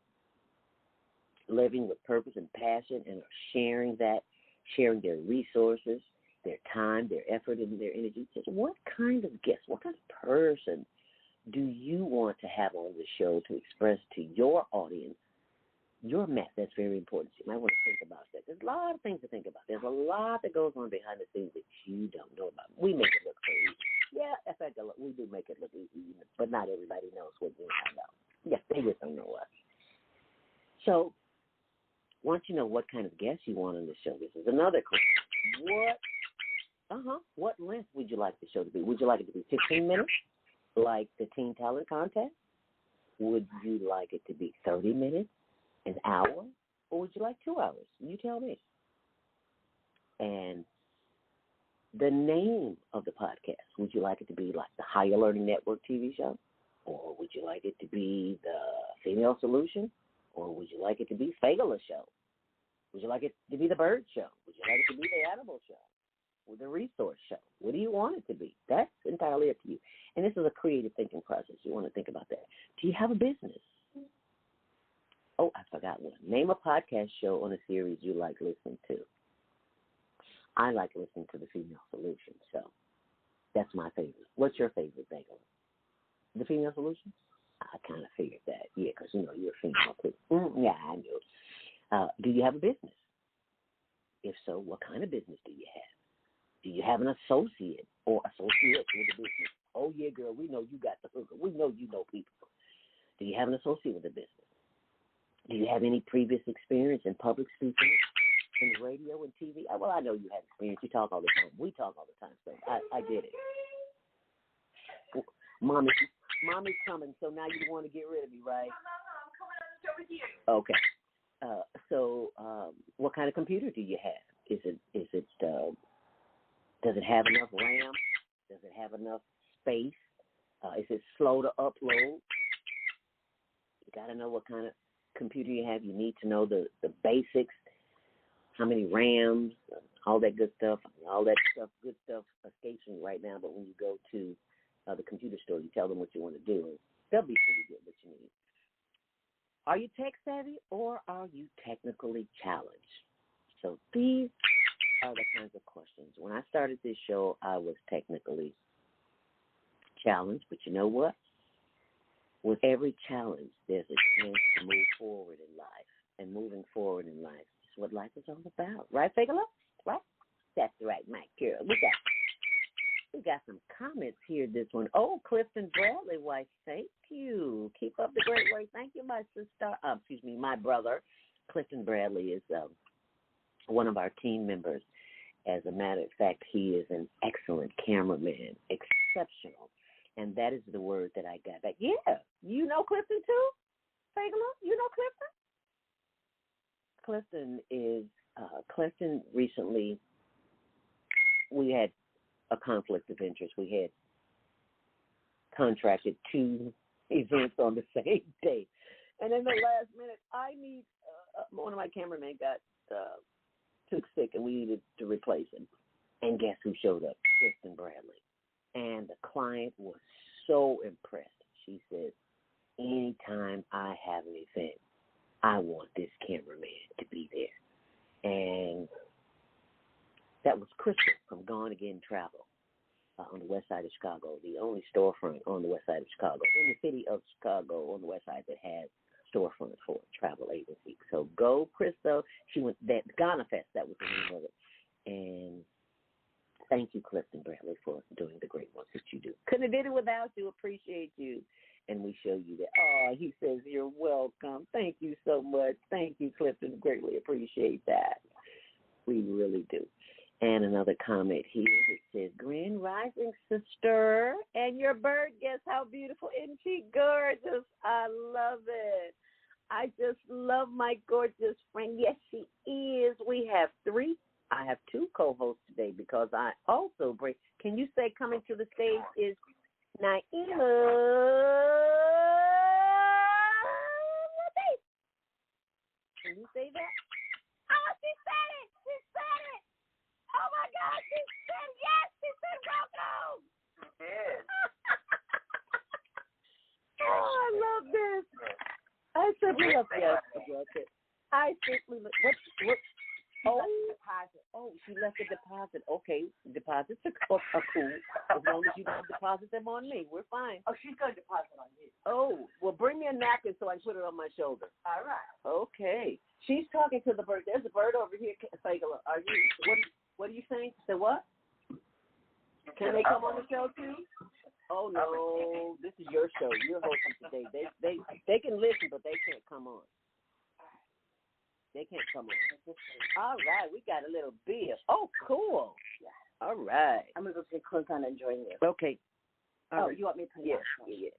living with purpose and passion and are sharing their resources, their time, their effort, and their energy. Just what kind of guest, what kind of person do you want to have on the show to express to your audience your message? That's very important. So you might want to think about that. There's a lot of things to think about. There's a lot that goes on behind the scenes that you don't know about. We make it look so easy. Yeah, in fact, we do make it look easy, but not everybody knows what we're about. Yeah, they just don't know us. So once you know what kind of guests you want on the show, this is another question. What length would you like the show to be? Would you like it to be 15 minutes, like the Teen Talent Contest? Would you like it to be 30 minutes, an hour, or would you like 2 hours? You tell me. And the name of the podcast, would you like it to be like the Higher Learning Network TV show? Or would you like it to be the Female Solution? Or would you like it to be Fagala Show? Would you like it to be the Bird Show? Would you like it to be the Animal Show? Or the Resource Show? What do you want it to be? That's entirely up to you. And this is a creative thinking process. You want to think about that. Do you have a business? Oh, I forgot one. Name a podcast show on a series you like listening to. I like listening to the Female Solution, so that's my favorite. What's your favorite, Bagel? The Female Solution? I kind of figured that. Yeah, because, you know, you're a female, too. Yeah, I knew. Do you have a business? If so, what kind of business do you have? Do you have an associate or associates with a business? Oh, yeah, girl, we know you got the hooker. We know you know people. Do you have an associate with a business? Do you have any previous experience in public speaking, in radio and TV? Well, I know you have experience. You talk all the time. We talk all the time, so I get it. Mommy's coming, so now you want to get rid of me, right? No, I'm coming on the show with you. Okay. So what kind of computer do you have? Is it does it have enough RAM? Does it have enough space? Is it slow to upload? You got to know what kind of computer you have. You need to know the basics, how many RAMs, all that good stuff. All that stuff, good stuff escapes me right now, but when you go to the computer store, you tell them what you want to do, and they'll be sure you get what you need. Are you tech savvy or are you technically challenged? So these are the kinds of questions. When I started this show, I was technically challenged, but you know what? With every challenge, there's a chance to move forward in life, and moving forward in life is what life is all about. Right, Fagala? Right? That's right, my girl. We got some comments here, this one. Oh, Clifton Bradley, why, thank you. Keep up the great work. Thank you, my sister. My brother. Clifton Bradley is one of our team members. As a matter of fact, he is an excellent cameraman, exceptional. And that is the word that I got back. Yeah, you know Clifton too? Fagala, you know Clifton? Clifton recently, we had a conflict of interest. We had contracted 2 events on the same day. And in the last minute, one of my cameramen took sick and we needed to replace him. And guess who showed up? Kristen Bradley. And the client was so impressed. She said, anytime I have an event, I want this cameraman to be there. And that was Crystal from Gone Again Travel. on the west side of Chicago, the only storefront on the west side of Chicago, in the city of Chicago on the west side that has storefront for a travel agency. So go, Crystal. She went that Ghana Fest, that was the name of it. And thank you, Clifton Bradley, for doing the great work that you do. Couldn't have did it without you. Appreciate you. And we show you that. Oh, he says you're welcome. Thank you so much. Thank you, Clifton. Greatly appreciate that. We really do. And another comment here that says, Grand Rising, sister, and your bird, guess how beautiful, isn't she gorgeous? I love it. I just love my gorgeous friend. Yes, she is. I have two co-hosts today because I also bring, can you say coming to the stage is Naima? Can you say that? Oh, she said it. She said it. Oh, my God. She said yes. She said welcome. She did. Oh, I love this. I simply love yes. I simply love what? Oh, deposit. Oh, she left a deposit. Okay, deposits are cool. As long as you don't deposit them on me, we're fine. Oh, she's going to deposit on you. Oh, well, bring me a napkin so I can put it on my shoulder. All right. Okay. She's talking to the bird. There's a bird over here, Fagala. Are you? What are you saying? Say what? Can they come on the show too? Oh no, this is your show. You're hosting today. They can listen, but they can't come on. They can't come on. All right, we got a little beer. Oh, cool. Yeah. All right. I'm going to go take clothes on and join you. Okay. All right. You want me to put it on? Yeah.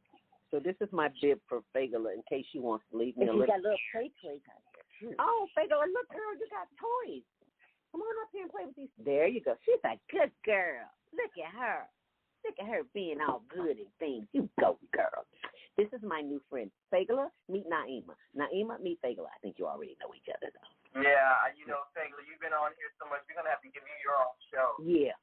So this is my bib for Fagala in case she wants to leave me and a little. She got little play toys on here, too. Oh, Fagala, look, girl, you got toys. Come on up here and play with these. There you go. She's a good girl. Look at her. Look at her being all good and things. You go, girl. This is my new friend, Fagala. Meet Naima. Naima, meet Fagala. I think you already know each other, though. Yeah, Fagala, you've been on here so much, we're going to have to give you your own show. Yeah.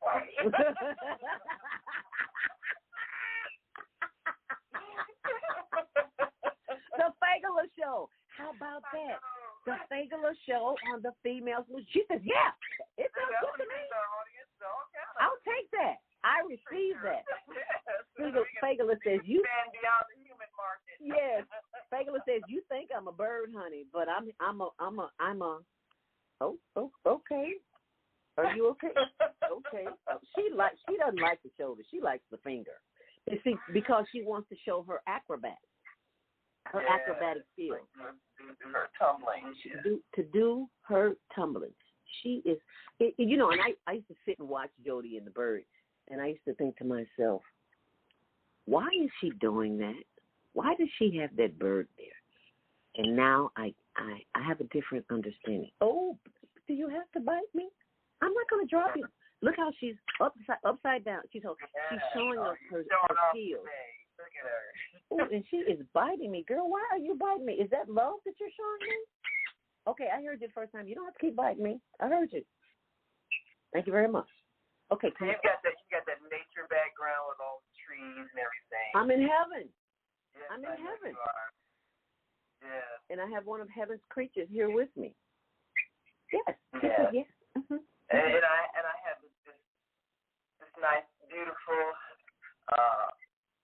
The Fagala Show. How about that? The Fagala Show on the Female Solution. She says, yeah, it sounds good to me. I'll take that. I receive that. Fagala says you stand beyond the human market. Yes. Fagala says you think I'm a bird, honey, but I'm a. Oh, okay. Are you okay? Okay. She doesn't like the shoulder. She likes the finger. You see, because she wants to show her acrobatic skills. Her tumbling. To do her tumbling. She is, and I used to sit and watch Jody and the bird, and I used to think to myself, why is she doing that? Why does she have that bird there? And now I have a different understanding. Oh, do you have to bite me? I'm not going to drop you. Look how she's upside down. She's showing us her skills. Look at her. Oh, and she is biting me. Girl, why are you biting me? Is that love that you're showing me? Okay, I heard you the first time. You don't have to keep biting me. I heard you. Thank you very much. Okay. You got that nature background with all the trees and everything. I'm in heaven. Yes, I'm in heaven. Yeah. And I have one of heaven's creatures here with me. Yes. Yeah. Yes. Mm-hmm. And I have this nice, beautiful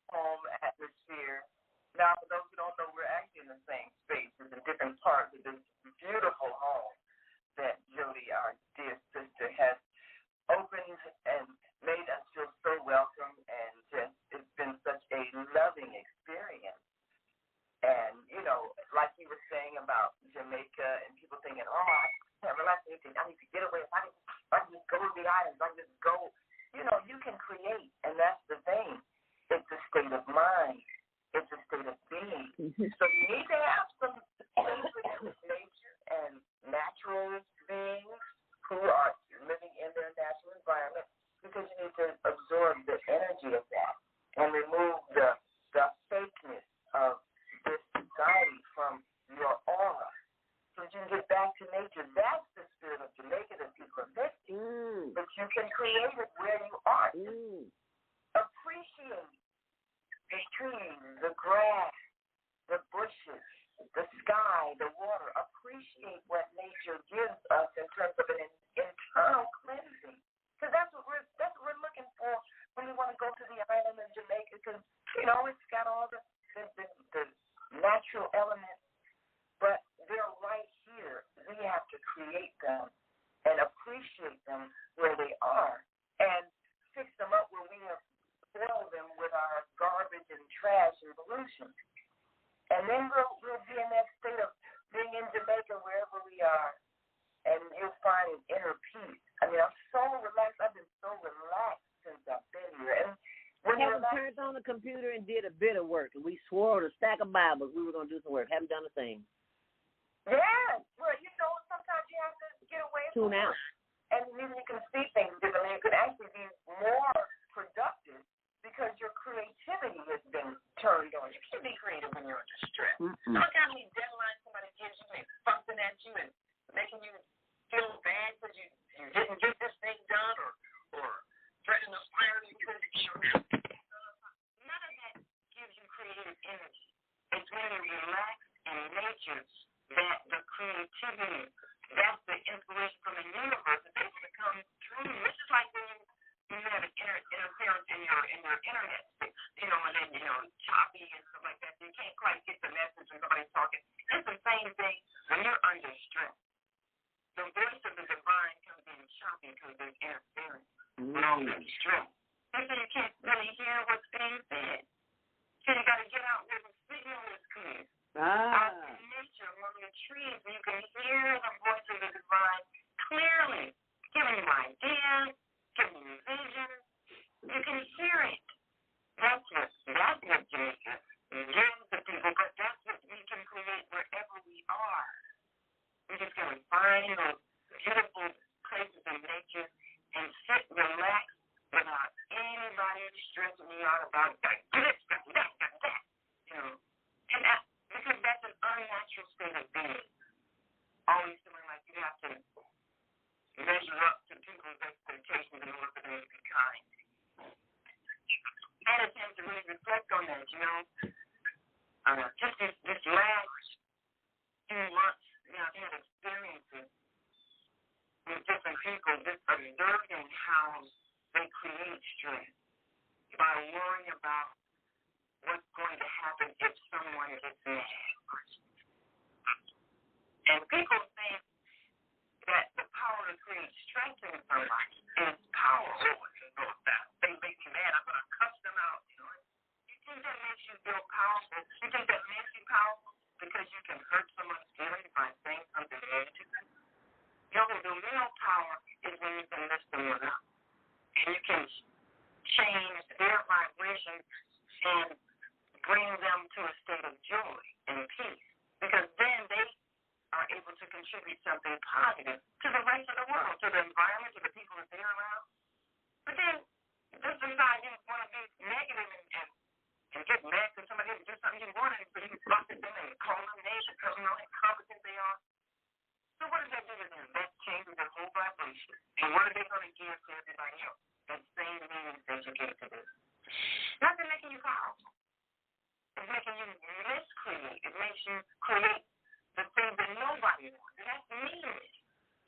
home atmosphere. Now, for those who don't know, we're actually in the same space. It's in different parts of this beautiful home that Jody, our dear sister, has opened and made us feel so welcome, and just it's been such a loving experience. And, like you were saying about Jamaica and people thinking, oh, I can't relax, I need to get away. If I can just go to the islands, I can just go. You can create, and that's the thing. It's a state of mind. It's a state of being. So you need to have some space with nature and natural beings who are living in their natural environment, because you need to absorb the energy of that and remove the fakeness of this society from your aura, so that you can get back to nature. That's the spirit of Jamaica that people are missing. But you can create it where you are. Appreciate the trees, the grass, the bushes, the sky, the water. Appreciate what nature gives us in terms of an internal cleansing. Because that's what we're looking for when we want natural elements, but they're right here. We have to create them and appreciate them where they are and fix them up where we have spoiled them with our garbage and trash and pollution. And then we'll be in that state of being in Jamaica, wherever we are, and you'll find an inner peace. I mean, I'm so relaxed. I've been so relaxed since I've been here. And when haven't turned on the computer and did a bit of work, and we swore on a stack of Bibles we were going to do some work. Haven't done a thing. Yeah, well, you know, sometimes you have to get away from Tune out. And then you can see things differently. You can actually be more productive because your creativity has been turned on. You can't be creative when you're under stress. Mm-mm. Look how many deadlines somebody gives you and fussing at you and making you feel bad because you didn't get this thing done or threatening to fire you because none of that gives you creative energy. It's when you relax in nature that the creativity, that's the inspiration from the universe that's able to come through. This is like when you have an interference in your internet, you know, and then, you know, choppy and stuff like that. So you can't quite get the message when somebody's talking. It's the same thing when you're under stress. The voice of the divine comes in choppy because there's interference with all that stress. So you can't really hear what's being said. So you got to get out where the signal is clear. Out in nature, among the trees, where you can hear the voice of the divine clearly, giving you ideas, giving you vision. You can hear it. That's what Jamaica gives the people, but that's what we can create wherever we are. We just got to find those beautiful places in nature and sit, relax, without anybody stressing me out about that, you know. And that, because that's an unnatural state of being. Always feeling like you have to measure up to people's expectations in order for them to be kind. I had a chance to really reflect on that, you know. Just this last few months, you know, I've had experiences with different people, just observing how they create stress by worrying about what's going to happen if someone gets mad. And people think that the power to create stress in somebody is powerful. They make me mad, I'm going to cuss them out. You know? You think that makes you feel powerful? You think that makes you powerful because you can hurt someone's feelings by saying something negative? You know, the real power is when you can lift someone up. And you can change their vibration and bring them to a state of joy and peace. Because then they are able to contribute something positive to the rest of the world, to the environment, to the people that they're around. But then, just decide you want to be negative and get mad because somebody didn't do something you wanted, but you can fuss at them and call them names because you know how incompetent they are. So what does that do to them? That changes their whole vibration. And what are they going to give to everybody else? That same meaning that you give to them. Nothing making you powerful. It's making you miscreate. It makes you create the things that nobody wants. That's meaningless.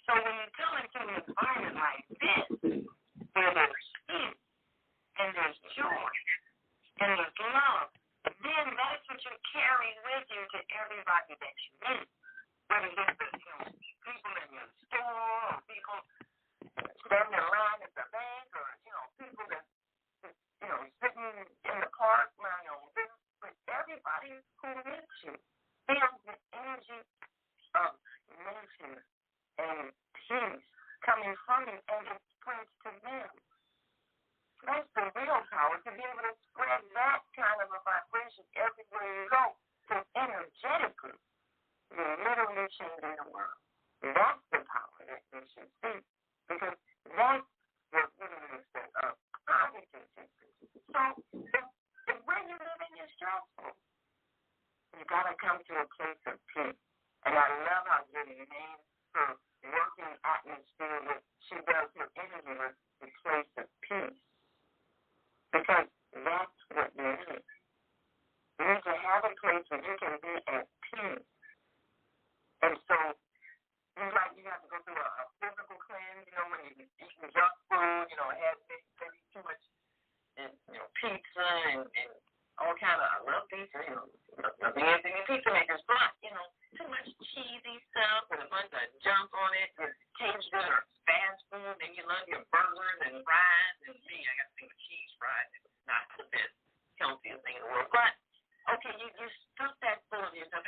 So when you come into an environment like this, where there's peace, and there's joy, and there's love, then that's what you carry with you to everybody that you meet. Whether it's people in your store, or people standing around at the bank, or people that sitting in the park, but everybody who meets you feels the energy of nature and peace coming from you, and it spreads to them. That's the real power, to be able to spread that kind of a vibration everywhere you go, so energetically. You're literally changing the world. That's the power that we should see. Because that's what literally says positive thinking. So if when you're living, you're stressful. You got to come to a place of peace. And I love how Judy named her working atmosphere that she does her energy with the place of peace. Because that's what you need. You need to have a place where you can be at peace. And so, you have to go through a physical cleanse, when you're eating junk food, has maybe too much, pizza and all kind of, I love pizza, nothing anything in pizza.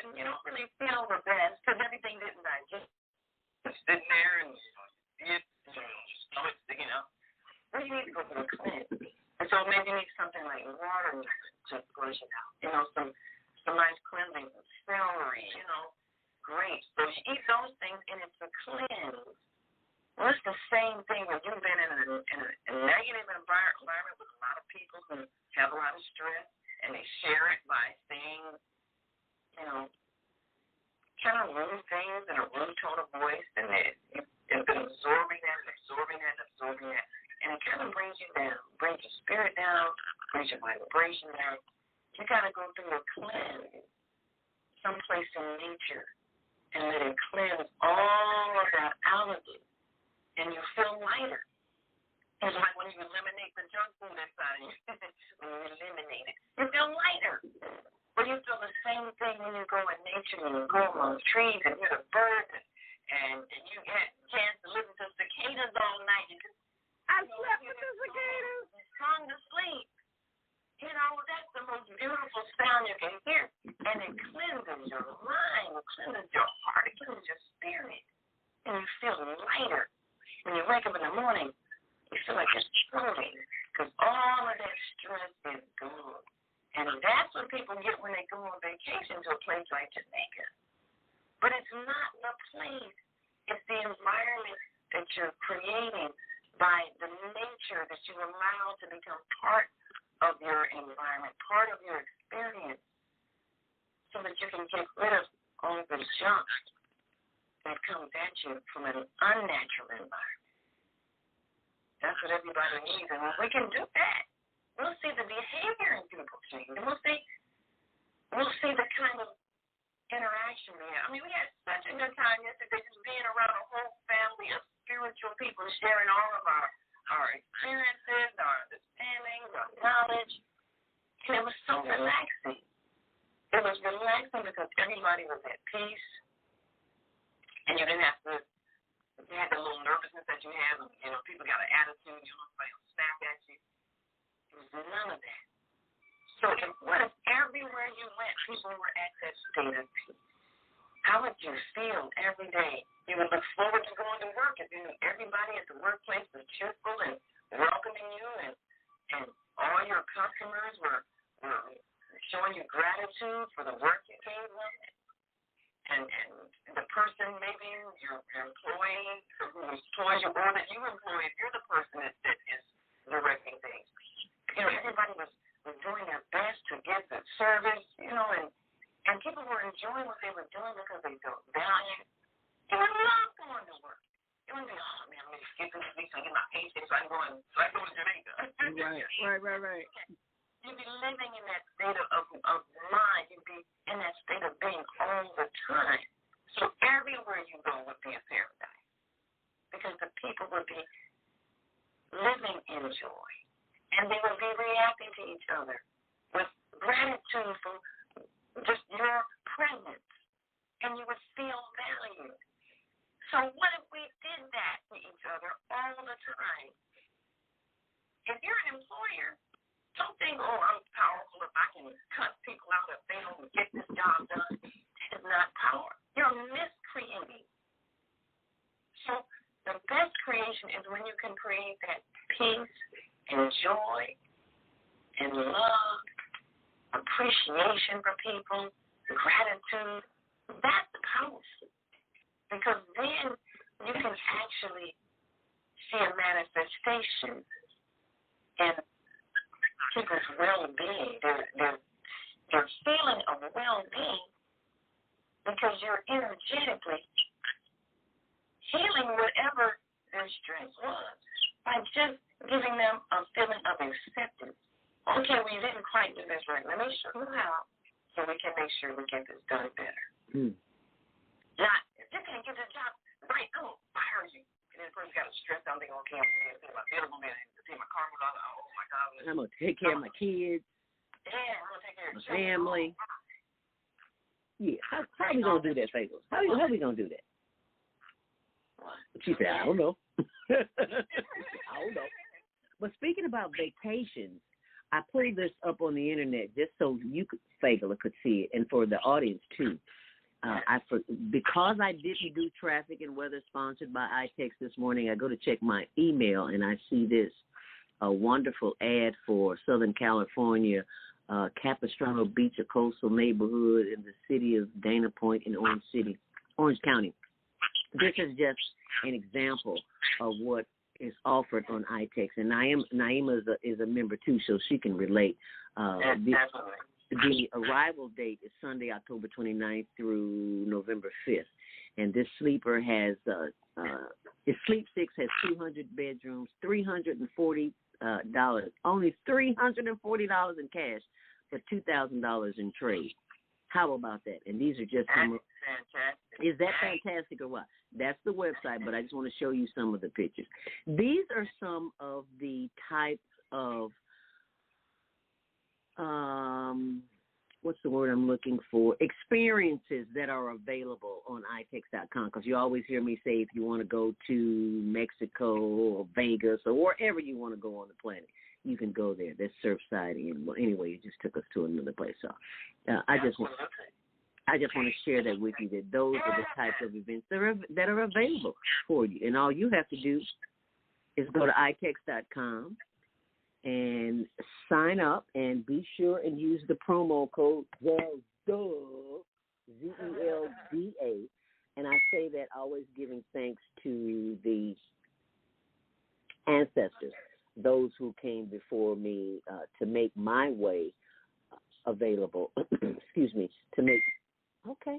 and you don't really feel the best because everything didn't digest. It's sitting there and stomach sticking out. Well, you need to go through a cleanse. And so maybe you need something like water to flush it out. You know, some nice cleansing, celery, you know, grapes. So you eat those things and it's a cleanse. Well, it's the same thing when you've been in a negative environment with a lot of people who have a lot of stress and they share it by saying, you know, kind of rude things in a rude tone of voice, and you've been absorbing that, and it kind of brings you down, brings your spirit down, brings your vibration down. You got to go through a cleanse someplace in nature and let it cleanse all of that out of you, and you feel lighter. It's like when you eliminate the junk food inside of you. When you eliminate it, you feel lighter. But you feel the same thing when you go in nature, when you go among trees and hear the birds, and you get a chance to listen to cicadas all night. I slept with the cicadas. You sung to sleep. You know, that's the most beautiful sound you can hear. And it cleanses your mind, it cleanses your heart, it cleanses your spirit. And you feel lighter. When you wake up in the morning, you feel like you're floating because all of that stress is gone. And that's what people get when they go on vacation to a place like Jamaica. But it's not the place. It's the environment that you're creating by the nature that you allow to become part of your environment, part of your experience, so that you can get rid of all the junk that comes at you from an unnatural environment. That's what everybody needs. And when we can do that, we'll see the behavior in people change. And we'll see the kind of interaction we have. I mean, we had such a good time yesterday just being around a whole family of spiritual people sharing all of our experiences, our understandings, our knowledge. And it was so relaxing. It was relaxing because everybody was at peace. And you didn't have to, you had the little nervousness that you have. You know, people got an attitude. You know, somebody will snap at you. It was none of that. So what if everywhere you went, people were at that state of peace? How would you feel every day? You would look forward to going to work if you knew everybody at the workplace was cheerful and welcoming you, and all your customers were showing you gratitude for the work you gave them. And the person, maybe your employee, whose toys you or that you employ, if you're the person that is directing things. You know, everybody was doing their best to get the service, you know, and people were enjoying what they were doing because they felt valued. They would love going to work. It wouldn't be, oh, man, I'm going to skip this week so I get my paycheck so I can go to Jamaica. Right. You'd be living in that state of mind. You'd be in that state of being all the time. So everywhere you go would be a paradise because the people would be living in joy. And they would be reacting to each other with gratitude for just your presence. And you would feel valued. So what if we did that to each other all the time? If you're an employer, don't think, oh, I'm powerful if I can cut people out if they don't get this job done. That is not power. You're miscreating. So the best creation is when you can create that peace and joy and love, appreciation for people, gratitude. That's powerful. Because then you can actually see a manifestation in people's well-being, their feeling of well-being, because you're energetically healing whatever their stress was by just giving them a feeling of acceptance. Okay, we didn't quite do this right. Let me show you how so we can make sure we get this done better. Not, if you can't get the job right, I'm going to fire you. And then the person got to stress out. They go, okay, I'm going to pay my bill, I'm going to pay my car, oh my God. I'm going to take care of my kids. Yeah, I'm going to take care of my family. Yeah, how are we going to do that, Faithful? How are we going to do that? She said, I don't know. I don't know. But speaking about vacations, I pulled this up on the internet just so you could, Fagala could see it, and for the audience too. Because I didn't do traffic and weather sponsored by iText this morning, I go to check my email and I see this wonderful ad for Southern California, Capistrano Beach, a coastal neighborhood in the city of Dana Point in Orange County. This is just an example of what is offered on iText, and Naima is a member too, so she can relate. The arrival date is Sunday, October 29th through November 5th, and this sleeper has its Sleep 6 has 200 bedrooms, $340, only $340 in cash, but $2,000 in trade. How about that? And these are just some. Is that fantastic or what? That's the website, but I just want to show you some of the pictures. These are some of the types of, what's the word I'm looking for, experiences that are available on itext.com, because you always hear me say if you want to go to Mexico or Vegas or wherever you want to go on the planet, you can go there. There's Surfside. And well, anyway, you just took us to another place. So I just want to share that with you, that those are the types of events that are available for you. And all you have to do is go to itext.com and sign up, and be sure and use the promo code ZELDA, Z-E-L-D-A. And I say that always giving thanks to the ancestors, those who came before me to make my way available. Excuse me, to make. Okay.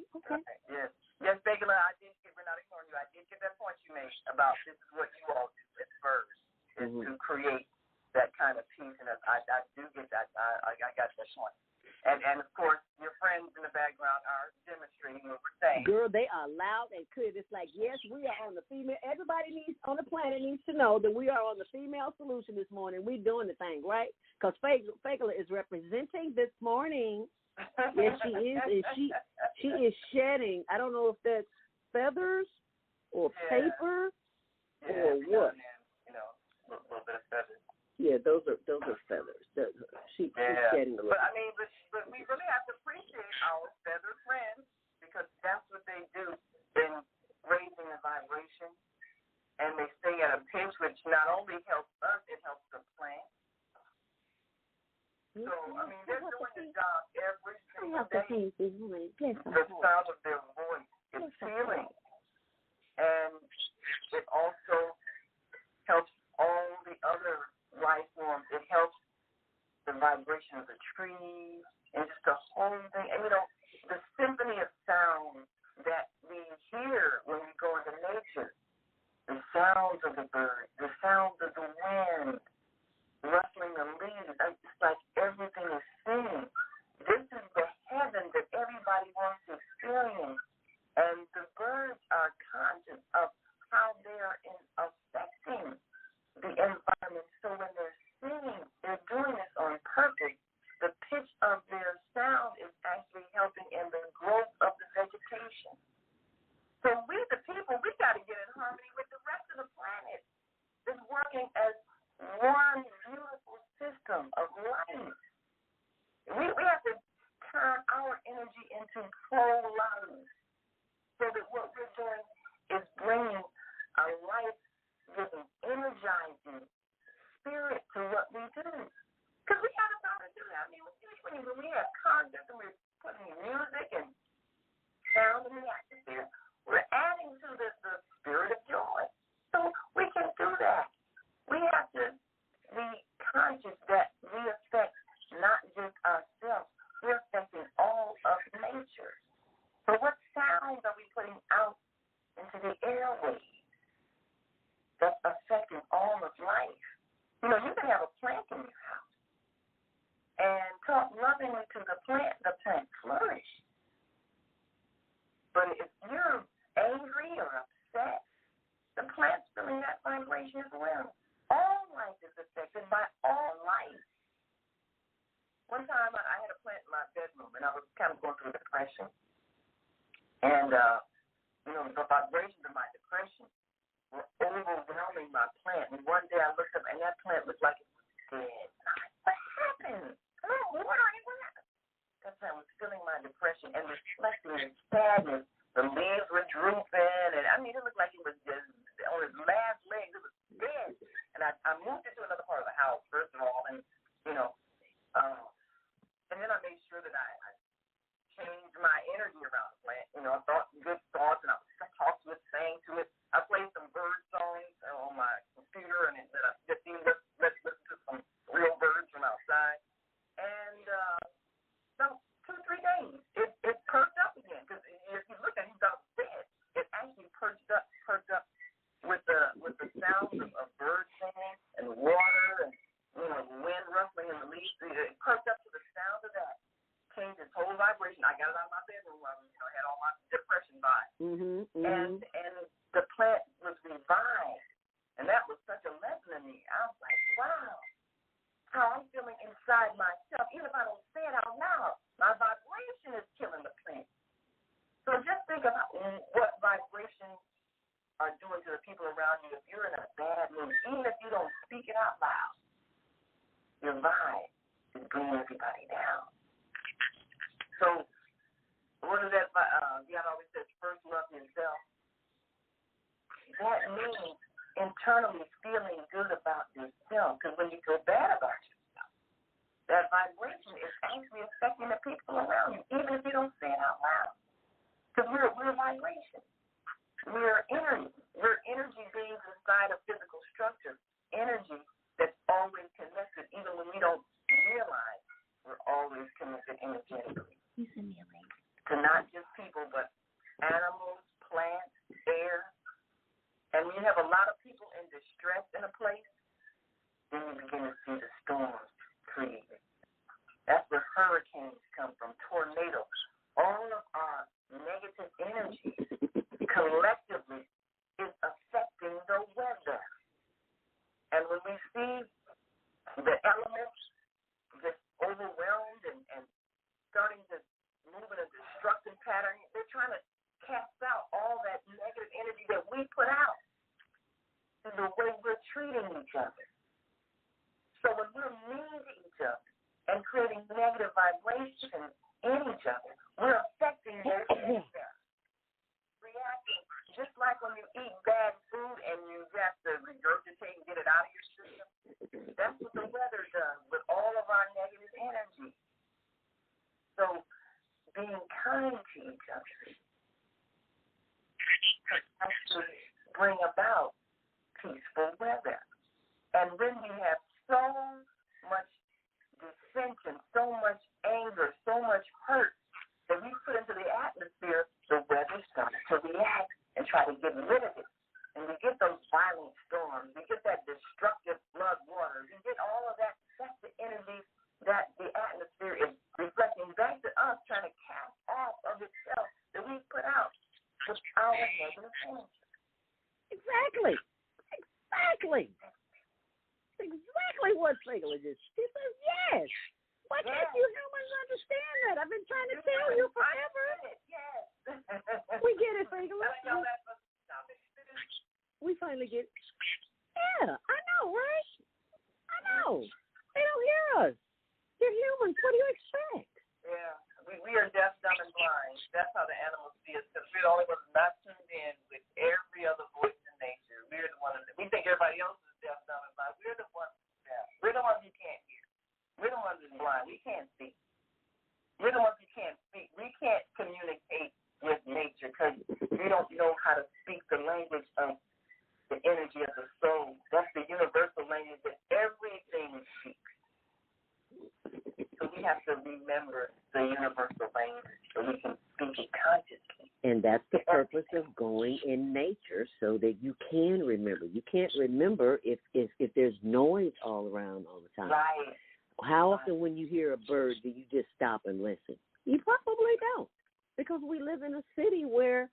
Yes, Bagula, we're not ignoring you. I did get that point you made about this is what you all do at first, is to create that kind of peace. And I do get that. I got that point. And of course, your friends in the background are demonstrating what we're saying. Girl, they are loud and clear. It's like, yes, we are on the female. Everybody on the planet needs to know that we are on the female solution this morning. We're doing the thing, right? Because Fagala is representing this morning. Yes, she is. And she is shedding. I don't know if that's feathers or paper or what. A little bit of feathers. Yeah, those are feathers. She's shedding a little. But we really have to appreciate our feathered friends, because that's what they do in raising the vibration, and they stay at a pitch which not only helps us, it helps the plant. So they're doing the job every single day. The sound of their voice is healing, and it also helps all the other life forms. It helps the vibration of the trees and just the whole thing. And the symphony of sound that we hear when we go into nature, the sounds of the birds, the sounds of the wind, rustling the leaves. It's like everything is singing. This is the heaven that everybody wants to experience. And the birds are conscious of how they are affecting the environment. So when they're singing, they're doing this on purpose. The pitch of their sound is actually helping in the growth of the vegetation. So we, the people, we got to get in harmony with the rest of the planet. It's working as one beautiful system of life. We have to turn our energy into pro-life, so that what we're doing is bringing a life-giving, energizing spirit to what we do. Because we got to know how to do that. Usually when we have concerts and we're putting music and sound in the atmosphere, we're adding to the spirit of joy. So we can do that. We have to be conscious that we affect not just ourselves, we're affecting all of nature. So what sounds are we putting out into the airways that's affecting all of life? You can have a plant in your house and talk lovingly to the plant flourish. But if you're angry or upset, the plant's feeling that vibration as well. All life is affected by all life. One time I had a plant in my bedroom, and I was kind of going through depression. And, the vibrations of my depression were overwhelming my plant. And one day I looked up, and that plant looked like it was dead. What happened? happened? What happened? That's how I was feeling my depression and reflecting and sadness. The leaves were drooping, and I mean, it looked like it was just on its last legs. It was dead. And I moved it to another part of the house, first of all, and, you know, and then I made sure that I changed my energy around the plant. You know, I thought good thoughts, and I talked to it, sang to it. I played some bird songs on my computer, and let's listen to some real birds from outside. And so 2-3 days, it perked up again. Because if you look at it, he's out of bed. It actually perked up with the sounds of birds singing and water and, you know, wind rustling in the leaves. It perked up to the sound of that. Changed its whole vibration. I got it out of my bedroom. I had all my depression vibes. And the plant was revived. And that was such a lesson to me. I was like, wow, how I'm feeling inside myself. Even if I don't say it out loud, my vibration is killing the plant. So just think about what vibrations are doing to the people around you if you're in a bad mood. Even if you don't speak it out loud, your vibe is bringing everybody down. So, what is that? God always says, first love yourself. That means internally feeling good about yourself. Because when you feel bad about yourself, that vibration is actually affecting the people around you, even if you don't say it out loud. Because we're vibration. We're energy. We're energy beings inside a physical structure. Energy that's always connected, even when we don't realize we're always connected energetically. You send me a link. To not just people, but animals, plants, air. And when you have a lot of people in distress in a place, then you begin to see the storms created. That's where hurricanes come from, tornadoes. All of our negative energy collectively is affecting the weather. And when we see the elements just overwhelmed and starting to move in a destructive pattern, they're trying to cast out all that negative energy that we put out in the way we're treating each other. So when we're mean to each other and creating negative vibrations in each other, we're affecting their reaction. Just like when you eat bad food and you have to regurgitate and get it out of your system, that's what the weather does with all of our negative energy. So being kind to each other has to bring about peaceful weather. And when we have so much dissension, so much anger, so much hurt that we put into the atmosphere, the weather starts to react and try to get rid of it. And we get those violent storms. We get that destructive flood waters. We get all of that. That's the energy that the atmosphere is reflecting back to us, trying to cast off of itself that we put out with our negative energy. Exactly what Sigler just. She says, yes. Why can't you humans understand that? I've been trying to tell you forever. Yes. We get it, Sigler. We finally get it. Yeah, I know, right? I know. They don't hear us. They're humans. What do you expect? Yeah, we are deaf, dumb, and blind. That's how the animals see us, because we're the only ones not tuned in with every other voice in nature. We're the ones we think everybody else is deaf, dumb, and blind. We're the ones deaf. We're the ones who can't hear. We're the ones who's blind. We can't see. We're the ones who can't speak. We can't communicate with nature because we don't know how to speak the language of the energy of the soul. That's the universal language that everything speaks. So we have to remember the universal language so we can speak it consciously. And that's the purpose of going in nature so that you can remember. You can't remember if there's noise all around all the time. Right. How often when you hear a bird do you just stop and listen? You probably don't, because we live in a city where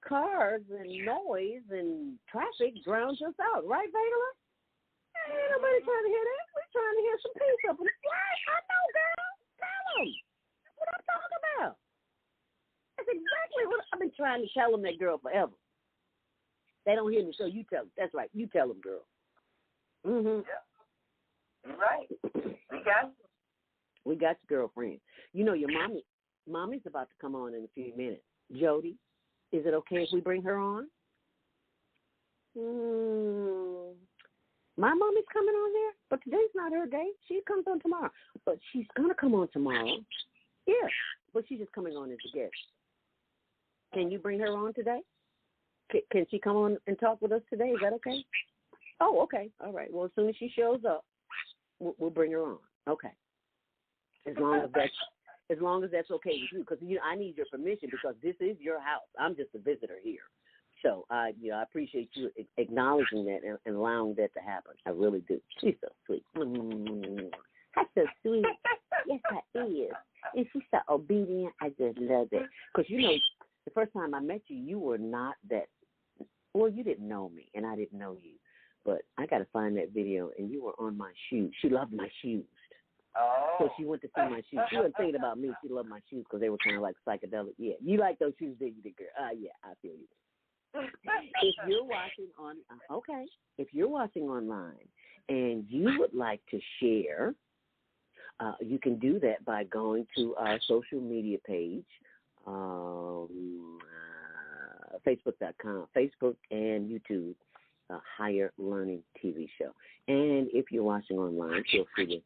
cars and noise and traffic drowns us out. Right, Vayla? Ain't nobody trying to hear that. We're trying to hear some peace up in the fly. I know, girl. Tell them. That's what I'm talking about. That's exactly what I've been trying to tell them, that girl, forever. They don't hear me, so you tell them. That's right. You tell them, girl. Mm-hmm. Yeah. Right. We got you. We got your girlfriend. You know, your mommy's about to come on in a few minutes. Jody, is it okay if we bring her on? My mommy's coming on there, but today's not her day. She comes on tomorrow. But she's going to come on tomorrow. Yeah, but she's just coming on as a guest. Can you bring her on today? Can she come on and talk with us today? Is that okay? Oh, okay. All right. Well, as soon as she shows up, we'll bring her on. Okay. As long as that's okay with you, because I need your permission because this is your house. I'm just a visitor here. So I appreciate you acknowledging that and allowing that to happen. I really do. She's so sweet. That's so sweet. Yes, I is. And she's so obedient. I just love it. Because, the first time I met you, you were not that. Well, you didn't know me, and I didn't know you. But I got to find that video, and you were on my shoes. She loved my shoes. Oh. So she went to see my shoes. She wasn't thinking about me. She loved my shoes because they were kind of like psychedelic. Yeah, you like those shoes, did you, girl? Yeah, I feel you. If you're watching online and you would like to share, you can do that by going to our social media page, Facebook.com, Facebook and YouTube, Higher Learning TV Show. And if you're watching online, feel free to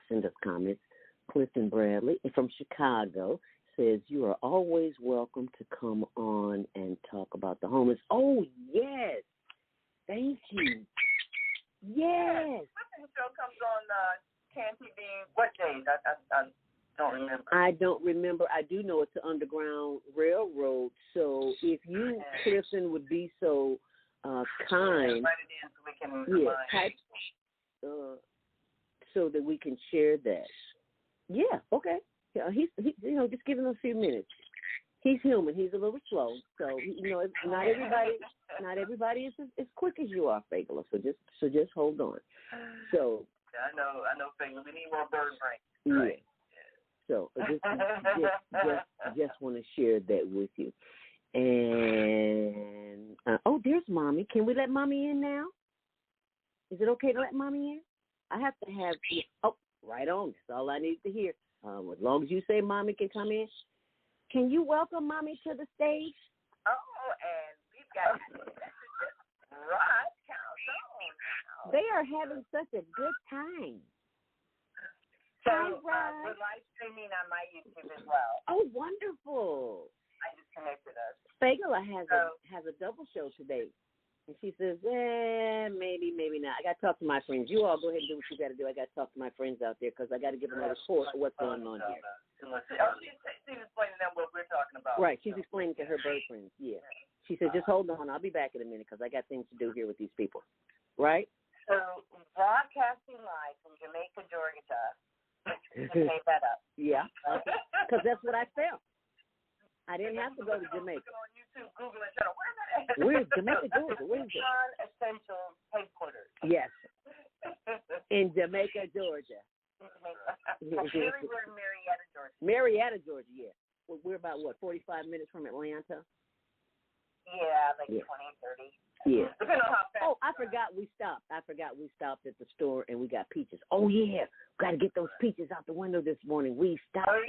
send us comments. Clifton Bradley from Chicago says, you are always welcome to come on and talk about the homeless. Oh, yes. Thank you. Yes. The show comes on Canty Bean. What days? I don't remember. I don't remember. I do know it's the Underground Railroad. So if you, Clifton, would be so kind. Write it in so we can type, so that we can share that. Yeah, okay. Yeah, he's just giving us a few minutes. He's human. He's a little slow, so not everybody is as quick as you are, Fagala. So just hold on. So I know, Fagala. We need more bird brain. Right? Yeah. So just want to share that with you. And there's Mommy. Can we let Mommy in now? Is it okay to let Mommy in? I have to have. Right on. That's all I need to hear. As long as you say Mommy can come in. Can you welcome Mommy to the stage? Oh, and we've got Rod Calzone. They are having such a good time. So Hi, Rod. we're live streaming on my YouTube as well. Oh, wonderful. I just connected us. Fagala has a double show today. And she says, maybe not. I got to talk to my friends. You all go ahead and do what you got to do. I got to talk to my friends out there because I got to give them a report of what's going on here. She's explaining to them what we're talking about. Right. She's explaining to her boyfriends. Yeah. She said, just hold on. I'll be back in a minute because I got things to do here with these people. Right? So, broadcasting live from Jamaica, Georgia. Just made that up. Yeah. Because that's what I felt. I didn't have to go to Jamaica. On YouTube, Google and tell them, where's that at? Where's Jamaica, Georgia? Where is it? Non-essential headquarters. Yes. In Jamaica, Georgia. Really, we're in Marietta, Georgia. Marietta, Georgia, yeah. We're about, 45 minutes from Atlanta? Yeah, like 20, 30. Yeah. Depending on how fast. I forgot we stopped. We stopped at the store and we got peaches. Oh, yeah. Got to get those peaches out the window this morning. We stopped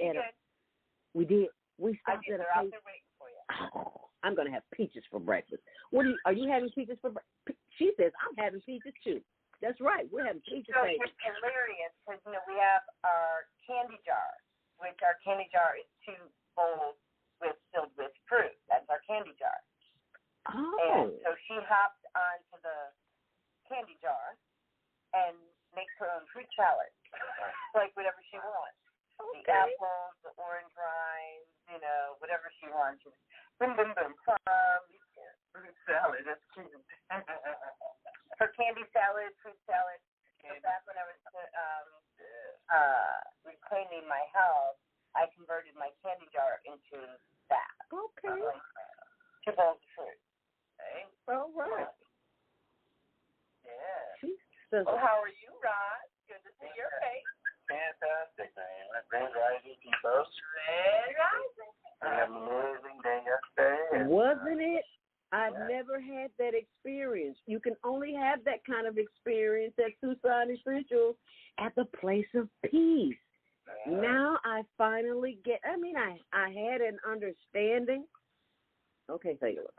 we did. We stopped at a place. Waiting for you. Oh, I'm going to have peaches for breakfast. Are you having peaches for breakfast? She says, I'm having peaches too. That's right. We're having peaches. So it's hilarious because, we have our candy jar, which our candy jar is 2 bowls filled with fruit. That's our candy jar. Oh. And so she hopped onto the candy jar and makes her own fruit salad, like whatever she wants. Okay. The apples, the orange rinds, whatever she wants. Boom, boom, boom, fruit salad. That's cute. Her candy salad, fruit salad. So back when I was reclaiming my house, I converted my candy jar into that. Okay. 2 bowls of fruit. Okay. All right. Yeah. How are you, Rod? Good to see your face. Fantastic, man. Grand Rising, people. Grand Rising. I had an amazing day yesterday. Wasn't it? I I've never had that experience. You can only have that kind of experience at Tucson Essentials at the place of peace. Now I finally get, I had an understanding. Okay, take a look.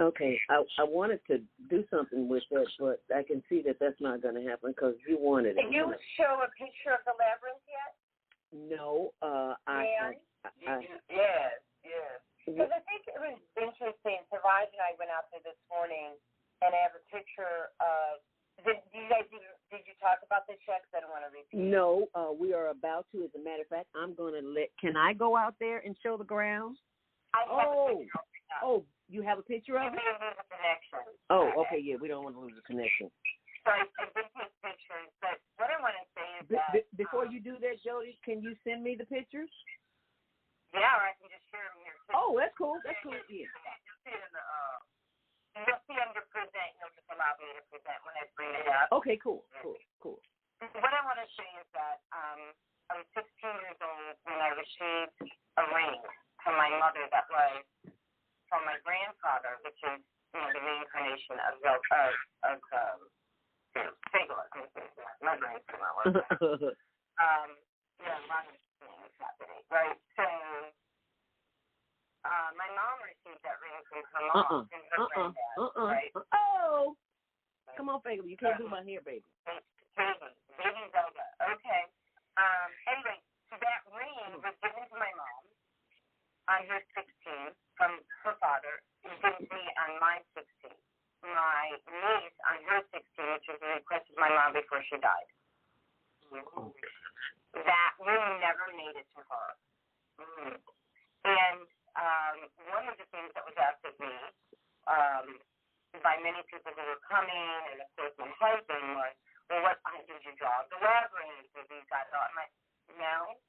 Okay, I wanted to do something with that, but I can see that that's not going to happen because you wanted it. Can you show a picture of the labyrinth yet? No, Yes. Because I think it was interesting. Savage and I went out there this morning, and I have a picture of. Did you talk about this yet? Because I don't want to repeat. No, we are about to. As a matter of fact, I'm going to can I go out there and show the ground? I have a picture of it. Oh, you have a picture of it? We lose a connection. Oh, okay, yeah, we don't want to lose a connection. So I did take pictures, but what I want to say is that... Before you do that, Jody, can you send me the pictures? Yeah, or I can just share them here. Oh, that's cool. That's cool, yeah. You'll see it in the... You'll see under present. You'll just allow me to present when I bring it up. Okay, cool. What I want to say is that I was 16 years old when I received a ring from my mother that was from my grandfather, which is the reincarnation of Figula. My grandfather. A lot of things happening, right? So my mom received that ring from her mom, from her granddad, right? Oh, come on, Figula, you can't do my hair, baby. Baby Zelda. Okay. Anyway, so that ring was given to my mom on her 16th from her father, and given to me on my 16th. My niece on her 16th, which was a request of my mom before she died. That ring never made it to her. And one of the things that was asked of me by many people who were coming, and of course my husband was, well, what did you draw the labyrinth? Did you guys draw? I'm like, no.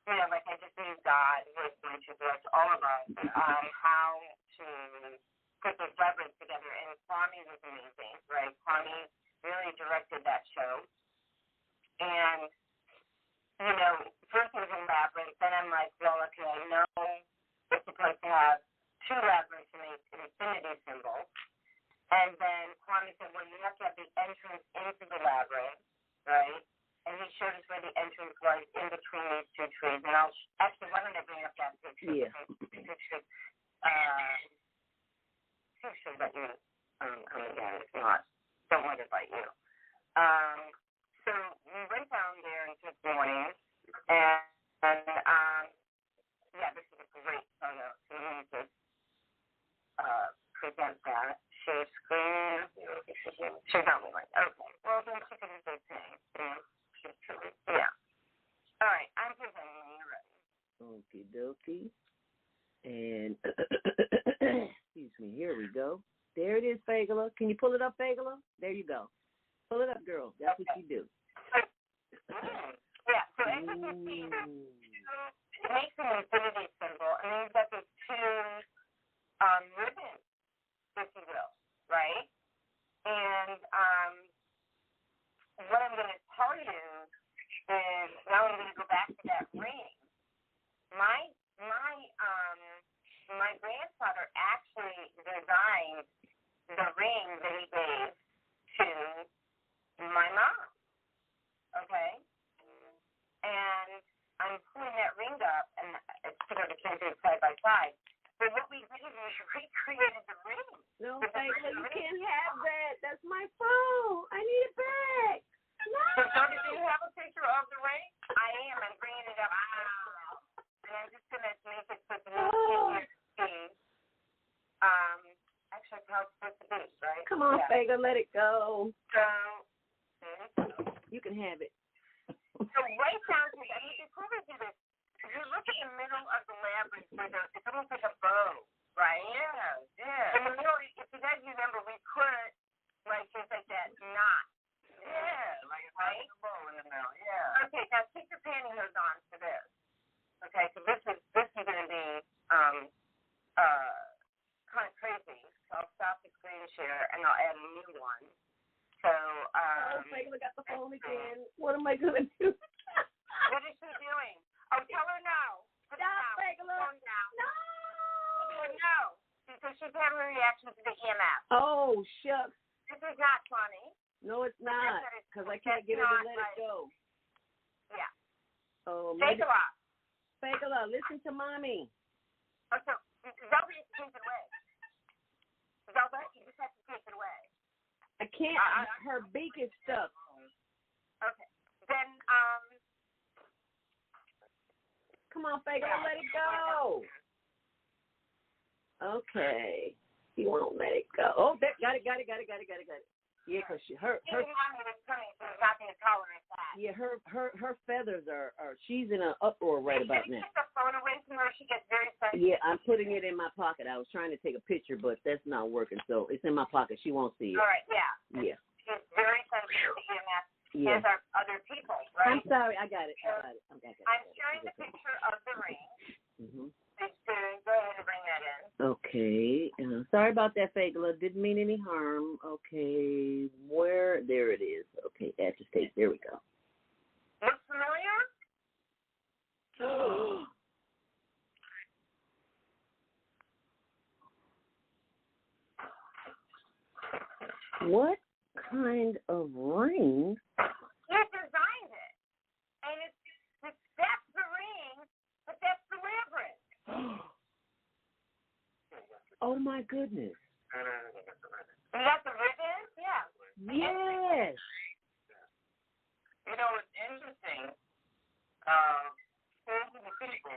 I just knew God was going to bless all of us how to put this labyrinth together. And Kwame was amazing, right? Kwame really directed that show. And, first it was a labyrinth. Then I'm like, well, okay, I know it's supposed to have two labyrinths to make an infinity symbol. And then Kwame said, well, you have to have the entrance into the labyrinth, right? And he showed us where the entrance was in between these two trees. And why don't I bring up that picture? Yeah. Picture that you, again, if not, don't want to invite you. So we went down there and took morning, and this is a great photo. So let me just present that. Share screen. She's not like, okay. Well, then she can do the same. Yeah. All right, I'm presenting when you're ready. Okie dokie. And, excuse me, here we go. There it is, Fagula. Can you pull it up, Fagula? There you go. Pull it up, girl. That's what you do. Yeah, so as you can see, it makes an infinity symbol, and then you've got those two ribbons, if you will, right? And what I'm going to tell you is, now I'm going to go back to that ring. My grandfather actually designed the ring that he gave to my mom, okay? And I'm pulling that ring up, and it's because I can't do it side by side. But what we did is recreated the ring. No, Fagula, you can't have that. That's my phone. I need it back. No. So, do you have a picture of the ring? I am. I'm bringing it up. And I'm just going to make it so that you can see. Actually, how it's supposed to be, right? Come on, Fagula, let it go. So, you can have it. So right down to, before we do this, if you look at the middle of the labyrinth, it's almost like a bow, right? Yeah. In the middle, if you guys remember, we put just like that knot. Yeah, like a bow in the middle. Yeah. Okay, now keep your pantyhose on for this. Okay, so this is going to be kind of crazy. So I'll stop the screen share and I'll add a new one. So Fagula got the phone again. What am I going to do? What is she doing? Oh, tell her no. Stop, Fagula. No. So she's having a reaction to the EMF. Oh, shucks. This is not funny. No, it's not, because I can't get her to let it go. Yeah. Oh, Fake a lot. Fake a lot. Listen to mommy. Oh, so Zelda, you take it away. Zelda, you just have to take it away. I can't. Her beak is stuck. Okay. Then, come on, Fake, let it go. Okay. She won't let it go. Oh, got it. Yeah, because her yeah, her feathers are she's in an uproar right about now. Take the phone away from her. She gets very sensitive. Yeah, I'm putting it in my pocket. I was trying to take a picture, but that's not working, so it's in my pocket. She won't see it. All right, yeah. Yeah. She's very sensitive to EMF. Yeah. As are other people, right? I'm sorry. I got it. I'm sharing the picture of the ring. Mm-hmm. Go ahead and bring that in. Okay. Sorry about that, Fagala. Didn't mean any harm. Okay. There it is. Okay, add to state. There we go. Looks familiar? What kind of ring? You designed it. And that's the ring, but that's the labyrinth. Oh, my goodness. You got the ribbon? Yeah. Yes. You know, it's interesting. People,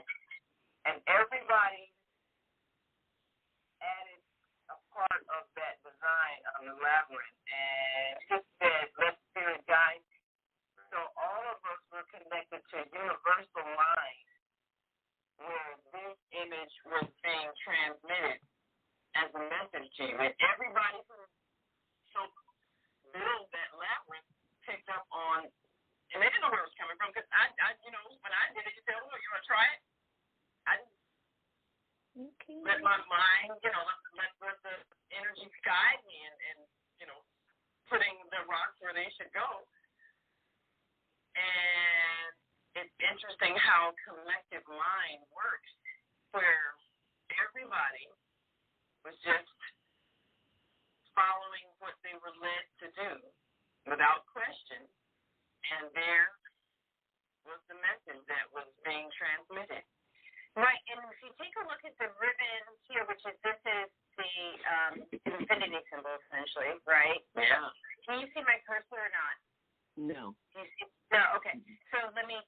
and everybody added a part of that design of the labyrinth. And just said, let spirit guide. So all of us were connected to a universal mind where this image was being transmitted as a message to you. And everybody who built that labyrinth picked up on, and they didn't know where it was coming from, because I when I did it, you said, oh, you want to try it? I let my mind, let the energy guide me and putting the rocks where they should go. And it's interesting how collective mind works, where everybody was just following what they were led to do without question, and there was the message that was being transmitted. Right, and if you take a look at the ribbon here, this is the infinity symbol, essentially, right? Yeah. Can you see my cursor or not? No. No, okay. So let me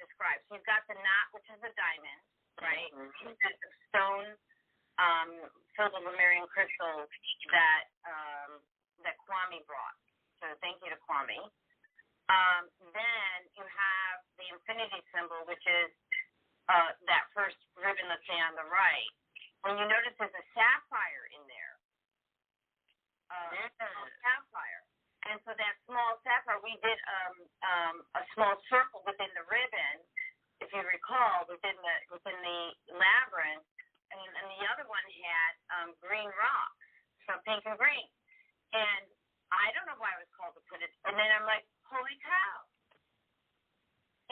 describe. So you've got the knot, which is a diamond, right? Mm-hmm. The stone filled with Lemurian crystals that Kwame brought. So thank you to Kwame. Then you have the infinity symbol, which is that first ribbon, let's say, on the right. When you notice there's a sapphire in there. Sapphire. And so that small sapphire, we did a small circle within the ribbon, if you recall, within the labyrinth, and the other one had green rocks, so pink and green. And I don't know why I was called to put it. And then I'm like, holy cow!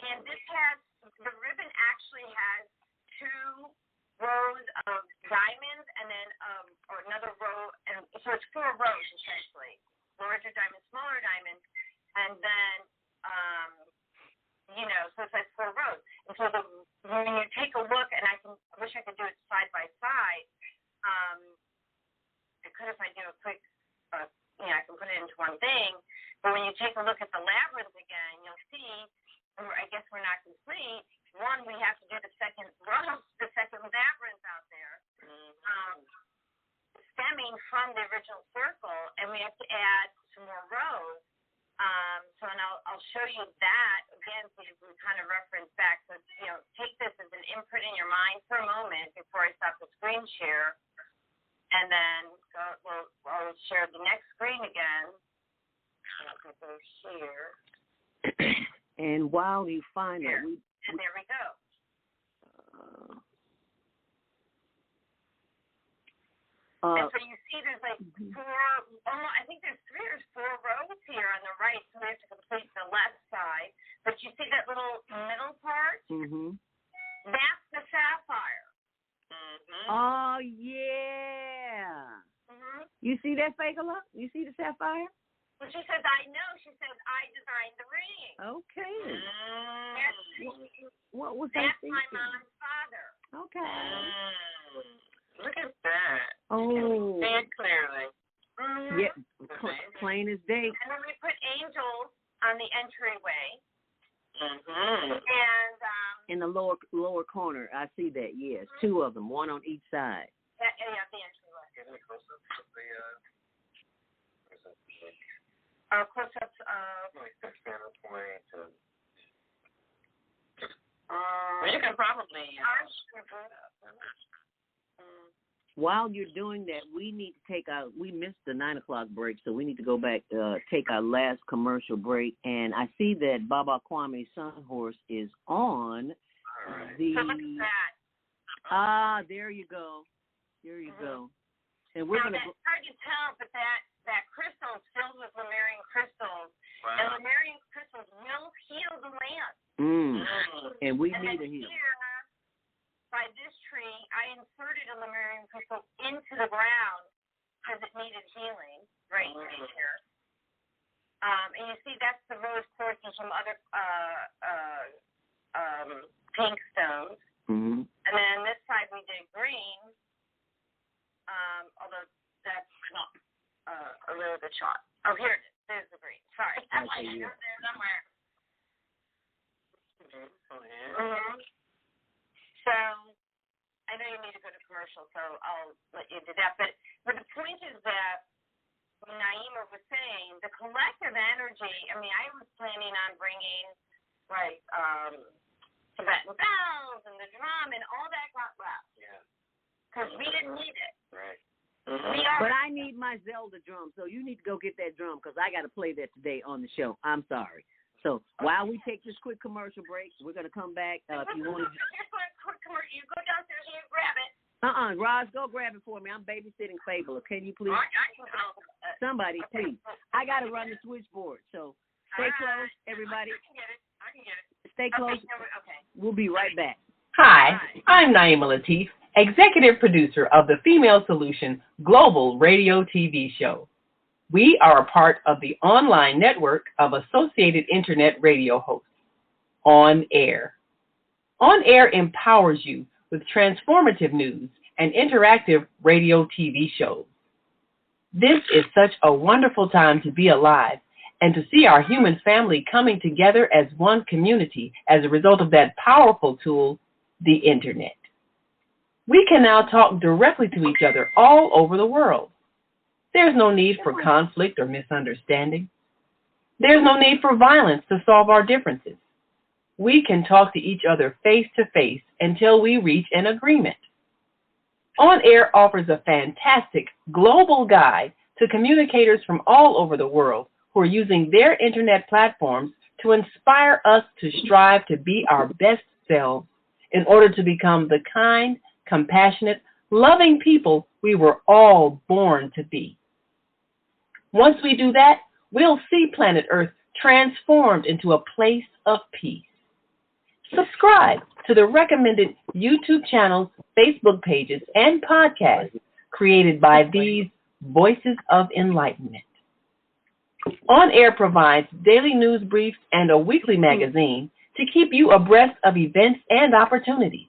And the ribbon actually has 2 rows of diamonds, and then or another row, and so it's 4 rows essentially. Larger diamond, smaller diamond, and then, so it's like 4 rows. And so when you take a look, and I wish I could do it side by side. I could if I do a quick, I can put it into one thing. But when you take a look at the labyrinth again, you'll see, I guess we're not complete. One, we have to do the second row, the second labyrinth out there. Stemming from the original circle, and we have to add some more rows. And I'll show you that again, so you can kind of reference back. So take this as an imprint in your mind for a moment before I stop the screen share, and then I'll share the next screen again. I'll go here. And while you find it, and there we go. And so you see there's like 4, I think there's 3 or 4 rows here on the right, so we have to complete the left side. But you see that little middle part? Mm-hmm. That's the sapphire. Mm-hmm. Oh, yeah. You see that, Fagala? You see the sapphire? Well, she says, I know. She says, I designed the ring. Okay. What was That's I thinking? my mom's father. Okay. Look at that. Oh. You can see it clearly. Yeah, plain as day. And then we put angels on the entryway. Mm-hmm. And in the lower corner, I see that. Yes, two of them, one on each side. Yeah, the entryway. Close-ups of. Like the center point. Well, you can probably. While you're doing that, we need to we missed the 9 o'clock break, so we need to go back, take our last commercial break. And I see that Baba Kwame's Sun Horse is on the. So look at that. There you go. There you go. And we're going to. It's hard to tell, but that crystal is filled with Lemurian crystals. Wow. And Lemurian crystals will heal the land. And we need a heal. Here, by this tree, I inserted a Lemurian crystal into the ground because it needed healing right here. And you see, that's the rose quartz and some other pink stones. Mm-hmm. And then this side we did green, although that's not a little bit short. Oh, here it is. There's the green. Sorry. I'm like, there somewhere. Mm-hmm. So I know you need to go to commercial, so I'll let you do that. But the point is that when Naima was saying, the collective energy, I mean, I was planning on bringing, Tibetan bells and the drum and all that got left. Yeah. Because we didn't need it. Right. But I need my Zelda drum, so you need to go get that drum because I got to play that today on the show. I'm sorry. So while we take this quick commercial break, we're going to come back. If you want to. You go downstairs and you grab it. Roz, go grab it for me. I'm babysitting Fabula. Can you please? Somebody, please. I got to run the switchboard. So stay close, everybody. I can get it. Stay close. Okay. We'll be right back. Hi, I'm Naima Latif, executive producer of the Female Solution Global Radio TV show. We are a part of the online network of Associated Internet radio hosts, On Air. On Air empowers you with transformative news and interactive radio TV shows. This is such a wonderful time to be alive and to see our human family coming together as one community as a result of that powerful tool, the Internet. We can now talk directly to each other all over the world. There's no need for conflict or misunderstanding. There's no need for violence to solve our differences. We can talk to each other face to face until we reach an agreement. On Air offers a fantastic global guide to communicators from all over the world who are using their internet platforms to inspire us to strive to be our best selves in order to become the kind, compassionate, loving people we were all born to be. Once we do that, we'll see planet Earth transformed into a place of peace. Subscribe to the recommended YouTube channels, Facebook pages, and podcasts created by these Voices of Enlightenment. On Air provides daily news briefs and a weekly magazine to keep you abreast of events and opportunities.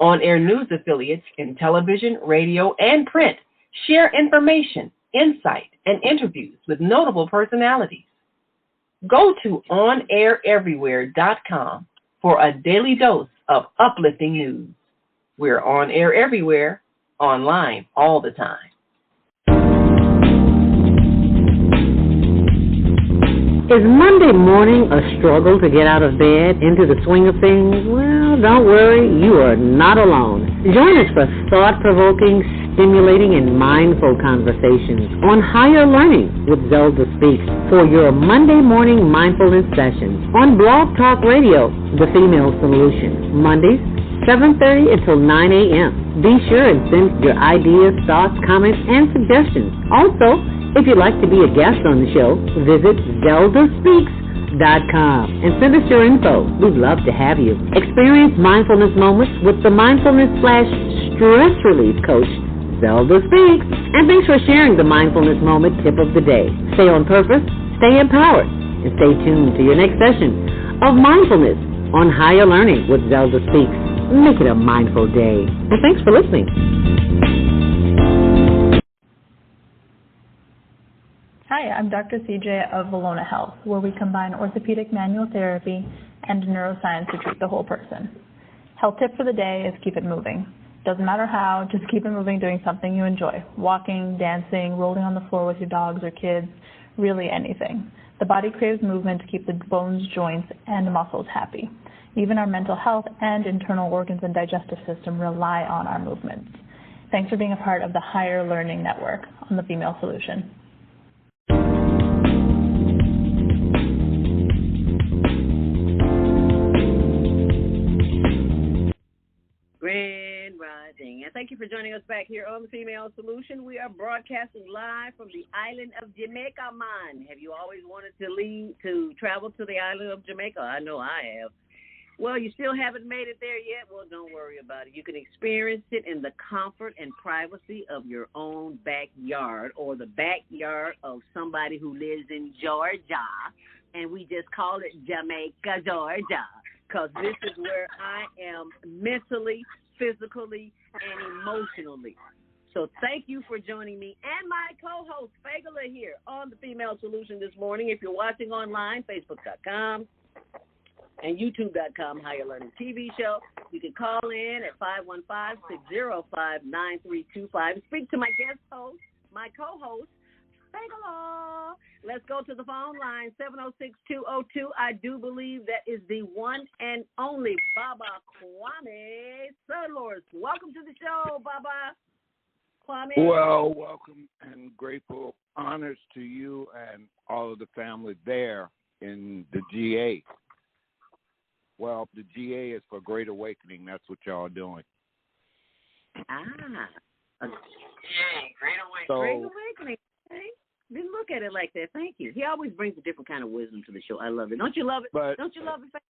On Air news affiliates in television, radio, and print share information, insight, and interviews with notable personalities. Go to onaireverywhere.com for a daily dose of uplifting news. We're on air everywhere, online all the time. Is Monday morning a struggle to get out of bed into the swing of things? Well, don't worry, you are not alone. Join us for thought-provoking, stimulating, and mindful conversations on higher learning with ZeldaSpeaks for your Monday morning mindfulness sessions on Blog Talk Radio, The Female Solution, Mondays, 7:30 until 9 a.m. Be sure and send your ideas, thoughts, comments, and suggestions. Also, if you'd like to be a guest on the show, visit ZeldaSpeaks.com and send us your info. We'd love to have you. Experience mindfulness moments with the mindfulness/stress relief coach, Zelda Speaks. And thanks for sharing the Mindfulness Moment tip of the day. Stay on purpose, stay empowered, and stay tuned to your next session of Mindfulness on Higher Learning with Zelda Speaks. Make it a mindful day. And thanks for listening. Hi, I'm Dr. CJ of Valona Health, where we combine orthopedic manual therapy and neuroscience to treat the whole person. Health tip for the day is keep it moving. Doesn't matter how, just keep it moving doing something you enjoy. Walking, dancing, rolling on the floor with your dogs or kids, really anything. The body craves movement to keep the bones, joints, and muscles happy. Even our mental health and internal organs and digestive system rely on our movements. Thanks for being a part of the Higher Learning Network on the Female Solution. Grand Rising. And thank you for joining us back here on the Female Solution. We are broadcasting live from the island of Jamaica, man. Have you always wanted to travel to the island of Jamaica? I know I have. Well, you still haven't made it there yet? Well, don't worry about it. You can experience it in the comfort and privacy of your own backyard or the backyard of somebody who lives in Georgia. And we just call it Jamaica, Georgia, because this is where I am mentally, physically, and emotionally. So thank you for joining me and my co-host, Fagala, here on the Female Solution this morning. If you're watching online, Facebook.com. and YouTube.com, Higher Learning TV show. You can call in at 515-605-9325. Speak to my guest host, my co-host, Fagala. Let's go to the phone line, 706-202. I do believe that is the one and only Baba Kwame Sudlors. Welcome to the show, Baba Kwame. Well, welcome and grateful honors to you and all of the family there in the GA. Well, the GA is for Great Awakening. That's what y'all are doing. Great Awakening. Okay. Didn't look at it like that. Thank you. He always brings a different kind of wisdom to the show. I love it. Don't you love it? Don't you love it?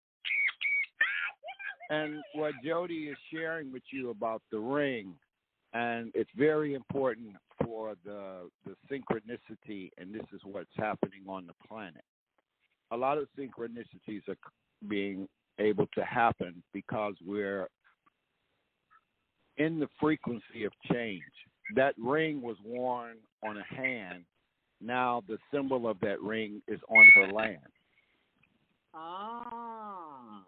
And what Jody is sharing with you about the ring, and it's very important for the synchronicity, and this is what's happening on the planet. A lot of synchronicities are being able to happen because we're in the frequency of change. That ring was worn on a hand. Now the symbol of that ring is on her land. Ah.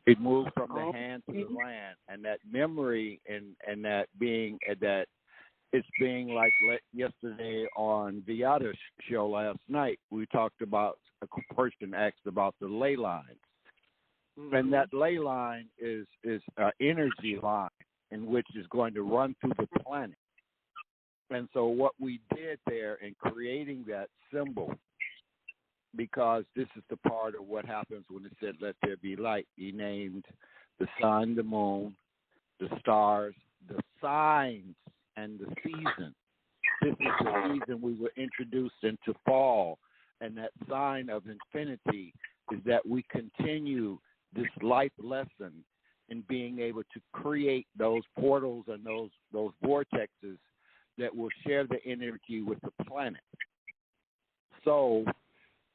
It moved from the hand to the land, and that memory and that being that it's being like yesterday on Viada's show last night. We talked about a person asked about the ley lines, and that ley line is an energy line in which is going to run through the planet. And so what we did there in creating that symbol, because this is the part of what happens when it said, let there be light. He named the sun, the moon, the stars, the signs, and the season. This is the season we were introduced into fall. And that sign of infinity is that we continue this life lesson in being able to create those portals and those vortexes that will share the energy with the planet. So,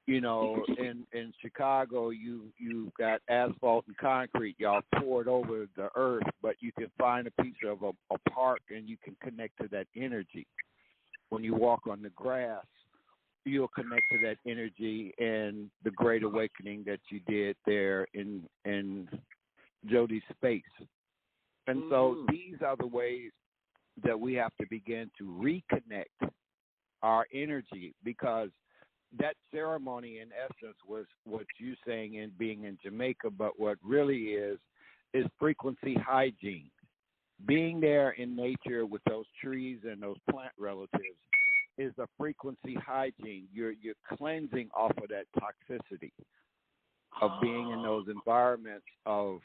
you know, in Chicago, you've got asphalt and concrete. Y'all poured over the earth, but you can find a piece of a park and you can connect to that energy. When you walk on the grass, you'll connect to that energy and the great awakening that you did there in Jody's space. And so these are the ways that we have to begin to reconnect our energy, because that ceremony in essence was what you're saying in being in Jamaica, but what really is frequency hygiene. Being there in nature with those trees and those plant relatives is a frequency hygiene. You're cleansing off of that toxicity of being in those environments of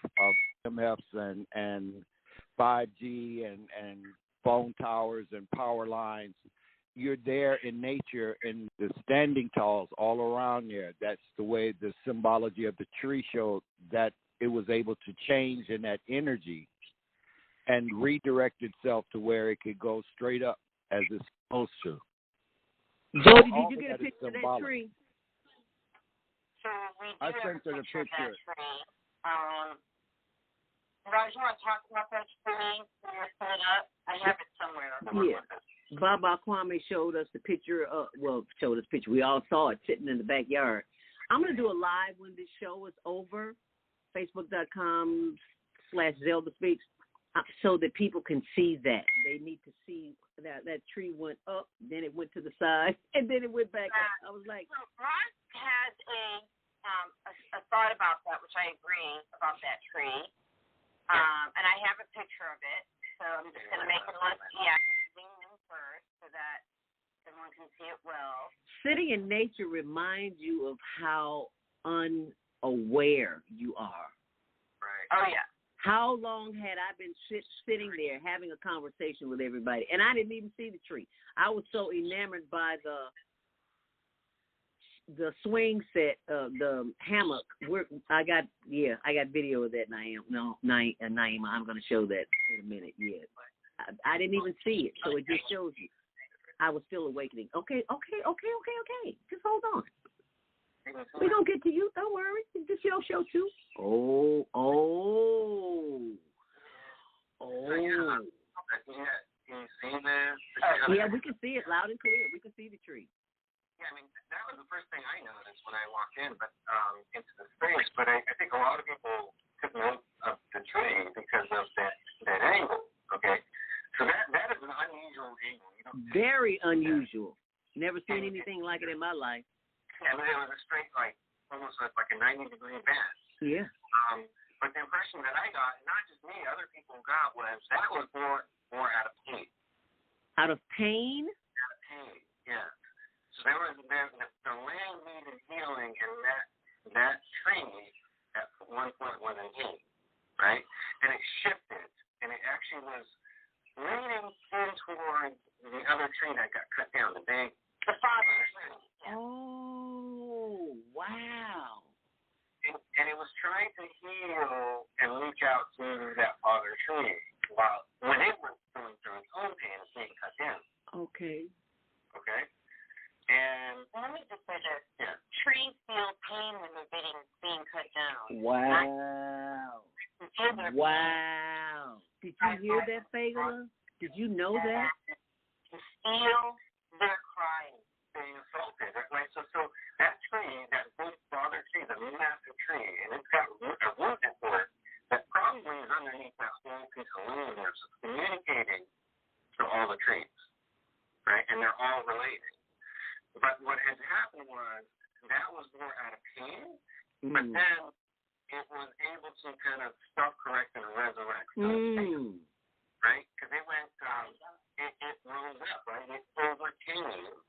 MFs and 5G and phone towers and power lines. You're there in nature in the standing talls all around there. That's the way the symbology of the tree showed that it was able to change in that energy. and redirect itself to where it could go straight up as it's supposed to. Jody, did you get a picture of that tree? So we do I have sent her the picture of picture. that tree. Raj, you want to talk about that tree when you're putting it up? I have it somewhere. Yeah. Baba Kwame showed us the picture. Showed us a picture. We all saw it sitting in the backyard. I'm going to do a live when this show is over, facebook.com/ZeldaSpeaks, so that people can see that. They need to see that tree went up, then it went to the side, and then it went back up. I was like, so Raj has a thought about that, which I agree about that tree. And I have a picture of it, so I'm just going to make it look, zoom in first so that everyone can see it well. Sitting in nature reminds you of how unaware you are. Right. Oh, yeah. How long had I been sitting there having a conversation with everybody, and I didn't even see the tree. I was so enamored by the swing set, the hammock. I got video of that, Naima. I'm going to show that in a minute. Yeah, I didn't even see it, so it just shows you I was still awakening. Okay. Just hold on. We're going to get to you. Don't worry. This your show too. Oh. Yeah. Can you see this? Yeah, we can see it loud and clear. We can see the tree. Yeah, I mean, that was the first thing I noticed when I walked in, but into the space. But I think a lot of people took note of the tree because of that angle. Okay, so that is an unusual angle. Very unusual. Never seen anything like it in my life. Yeah, but it was a straight, almost like a 90-degree bend. Yeah. But the impression that I got, not just me, other people got, was that was more out of pain. Out of pain? Out of pain, yeah. So the land needed healing, and that tree at one point was in pain, right? And it shifted, and it actually was leaning in towards the other tree that got cut down, the father tree. Yeah. Oh, wow. And it was trying to heal and reach out to that father tree while when it was going through its own pain of being cut down. Okay. And let me just say this. Yeah. Trees feel pain when they're being cut down. Wow. Wow. Did you hear that, Fagala? Did you know that? To feel their crying, being assaulted. Right? So that tree, that big father tree, the massive tree, and it's got a root into it that probably is underneath that whole piece of land there. So it's communicating to all the trees, right? And they're all related. But what had happened was that was more out of pain, but then it was able to kind of self-correct and resurrect. Right? Because it went, it rose up, right? It overcame.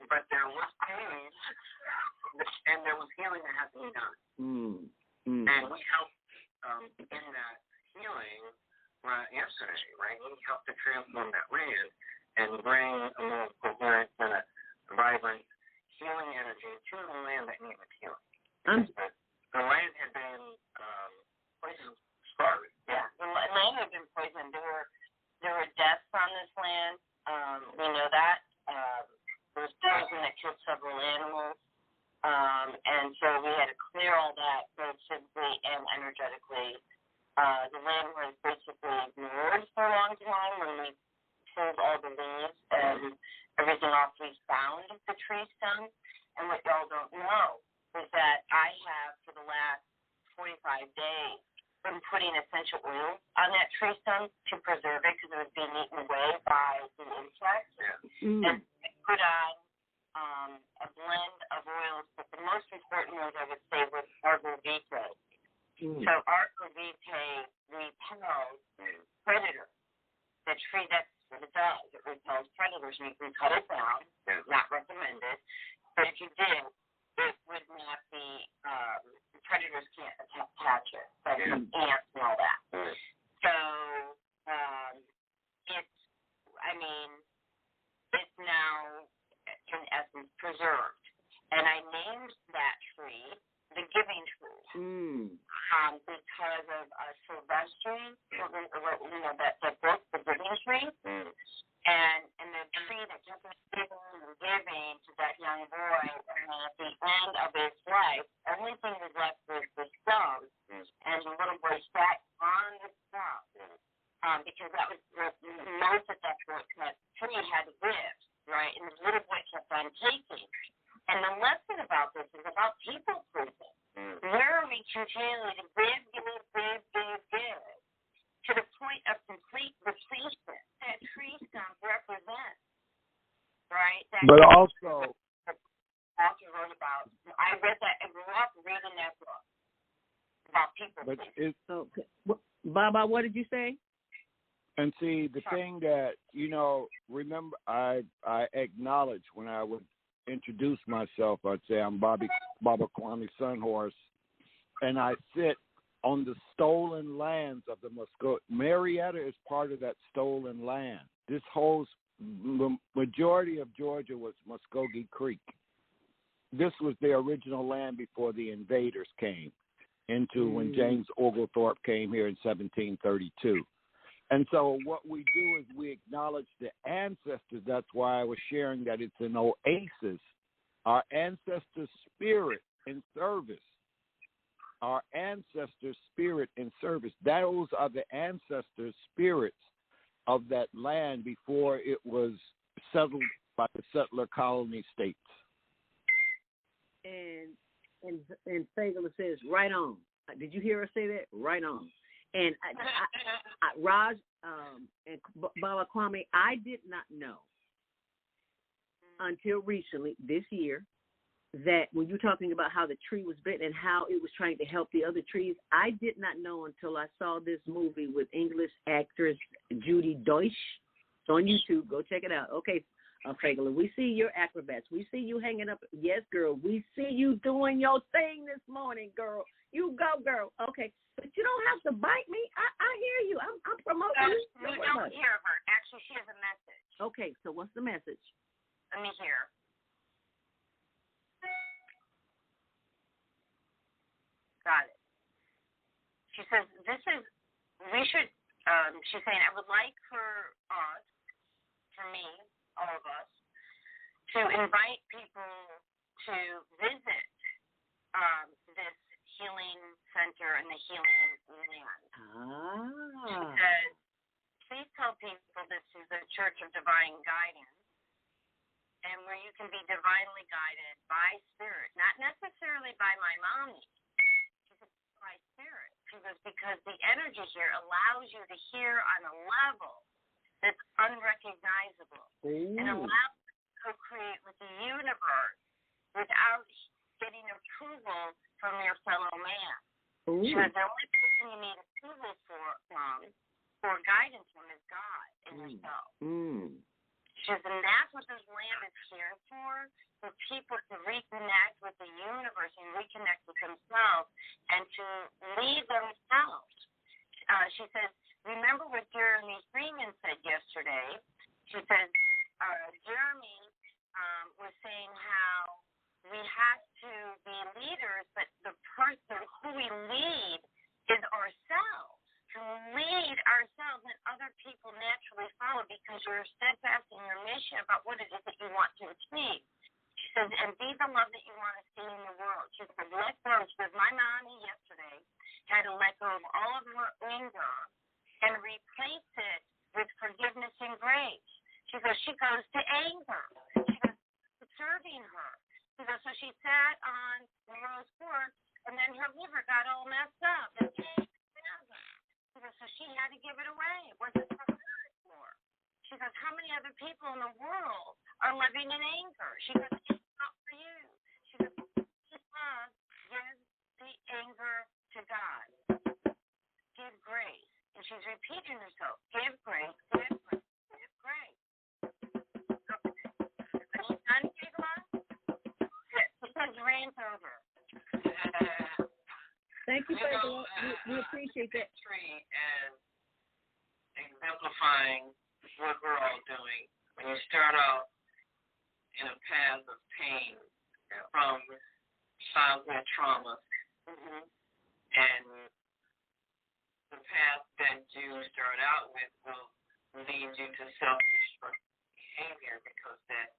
But there was pain, and there was healing that had to be done. And we helped in that healing yesterday, right? We helped to transform that land and bring a more coherent, kind of vibrant healing energy to the land that needed healing. The land had been poisoned, starved. Yeah, the land had been poisoned. There were deaths on this land. We know that. There was poison that killed several animals. And so we had to clear all that both physically and energetically. The land was basically ignored for a long time when we pulled all the leaves and everything off we found the tree stump. And what y'all don't know is that I have, for the last 45 days, been putting essential oils on that tree stump to preserve it because it was being eaten away by the insects. And I put on a blend of oils, but the most important ones I would say was arbor vitae. So arbor vitae repels predators. The tree, that's what it does. It repels predators, and you can cut it down. Not recommended. But if you did, it would not be, predators can't attach it, like ants and all that. So it's now, in essence, preserved. And I named that tree the giving tree because of Sylvester tree, that book, The Giving Tree, and the tree that just was giving to that young boy, and at the end of his life, only thing that was left was the stump, and the little boy sat on the stump, because that was the most that tree had lived, right? And the little boy kept on taking. And the lesson about this is about people pleasing. Where are we continually to give, to the point of complete repletion that tree stump represents, right? But also, wrote about. I read that and grew up reading that book about people pleasing. Okay. Baba, what did you say? And see, the thing that, remember, I acknowledge when I would introduce myself, I'd say I'm Baba Kwame Sunhorse, and I sit on the stolen lands of the Muskogee. Marietta is part of that stolen land. This whole majority of Georgia was Muskogee Creek. This was the original land before the invaders came into when James Oglethorpe came here in 1732. And so what we do is we acknowledge the ancestors. That's why I was sharing that it's an oasis. Our ancestors' spirit in service. Our ancestors' spirit in service. Those are the ancestors' spirits of that land before it was settled by the settler colony states. And Fagala says, right on. Did you hear her say that? Right on. And Raj and Baba Kwame, I did not know until recently, this year, that when you're talking about how the tree was bitten and how it was trying to help the other trees, I did not know until I saw this movie with English actress Judy Deutsch. It's on YouTube. Go check it out. Okay, Fagala, we see your acrobats. We see you hanging up. Yes, girl. We see you doing your thing this morning, girl. You go, girl. Okay. But you don't have to bite me. I hear you. I'm promoting you. We don't hear her. Actually, she has a message. Okay, so what's the message? Let me hear. Got it. She says, she's saying, I would like for us, for me, all of us, to invite people to visit this healing center and the healing land. She says, please tell people this is the Church of Divine Guidance, and where you can be divinely guided by spirit, not necessarily by my mommy. She says, by spirit. She goes, because the energy here allows you to hear on a level that's unrecognizable and allows you to co-create with the universe without getting approval from your fellow man. She says, the only person you need approval for guidance from is God and yourself. She says, and that's what this land is here for people to reconnect with the universe and reconnect with themselves and to lead themselves. She says, remember what Jeremy Freeman said yesterday. She says, Jeremy was saying how we have to be leaders, but the person who we lead is ourselves. To lead ourselves, and other people naturally follow because you're steadfast in your mission about what it is that you want to achieve. She says, and be the love that you want to see in the world. She says, let go. She says, my mommy yesterday had to let go of all of her anger and replace it with forgiveness and grace. She goes to anger. She goes to serving her. She goes, so she sat on the rose quartz, and then her liver got all messed up. And so she had to give it away. It wasn't for her anymore. She goes, how many other people in the world are living in anger? She goes, it's not for you. She goes, give the anger to God. Give grace. And she's repeating herself. Give grace, give grace, give grace. Are you done, Kayla? Because rain's over. Thank you, Fagala. We appreciate that. And exemplifying what we're all doing. When you start out in a path of pain from childhood trauma, and the path that you start out with will lead you to self-destructive behavior because that's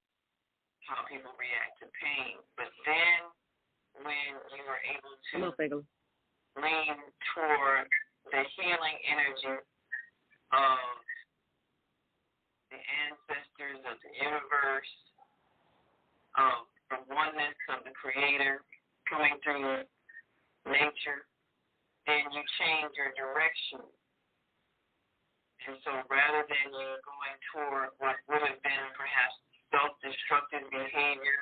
how people react to pain. But then when you are able to lean toward the healing energy of the ancestors of the universe, of the oneness of the Creator coming through nature, then you change your direction. And so rather than you going toward what would have been perhaps self-destructive behavior,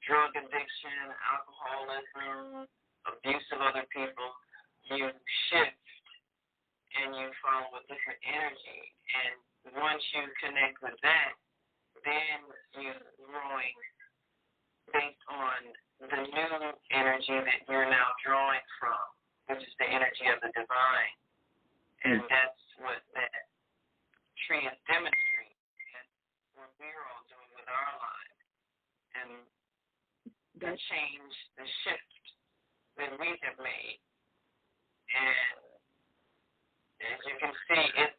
drug addiction, alcoholism, abuse of other people, you shift and you follow a different energy. And once you connect with that, then you're growing based on the new energy that you're now drawing from, which is the energy of the divine. And that's what that tree is demonstrating. That's what we're all doing with our lives. And the change, the shift that we have made. And as you can see, it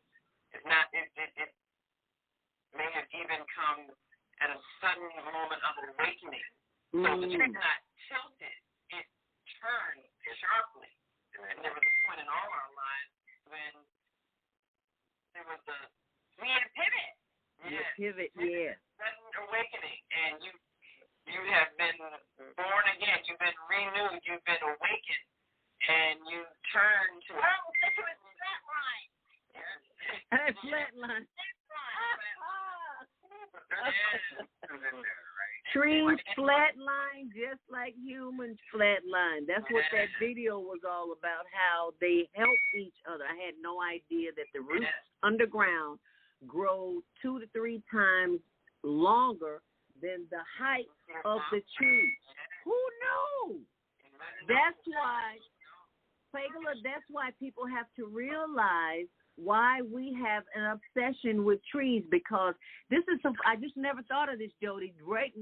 may have even come at a sudden moment of awakening. So the tree is not tilted, it turned sharply. And there was a point in all our lives when there was we had a pivot. Yes. Pivot, yeah. Sudden awakening, and you have been born again. You've been renewed. You've been awakened, and you turn to this was flatline. Flatline. Trees flatline just like humans flatline. That's what that video was all about, how they help each other. I had no idea that the roots underground grow 2 to 3 times longer than the height of the tree. Who knew? That's why, Pagula, that's why people have to realize why we have an obsession with trees, because this is I just never thought of this, Jody. Right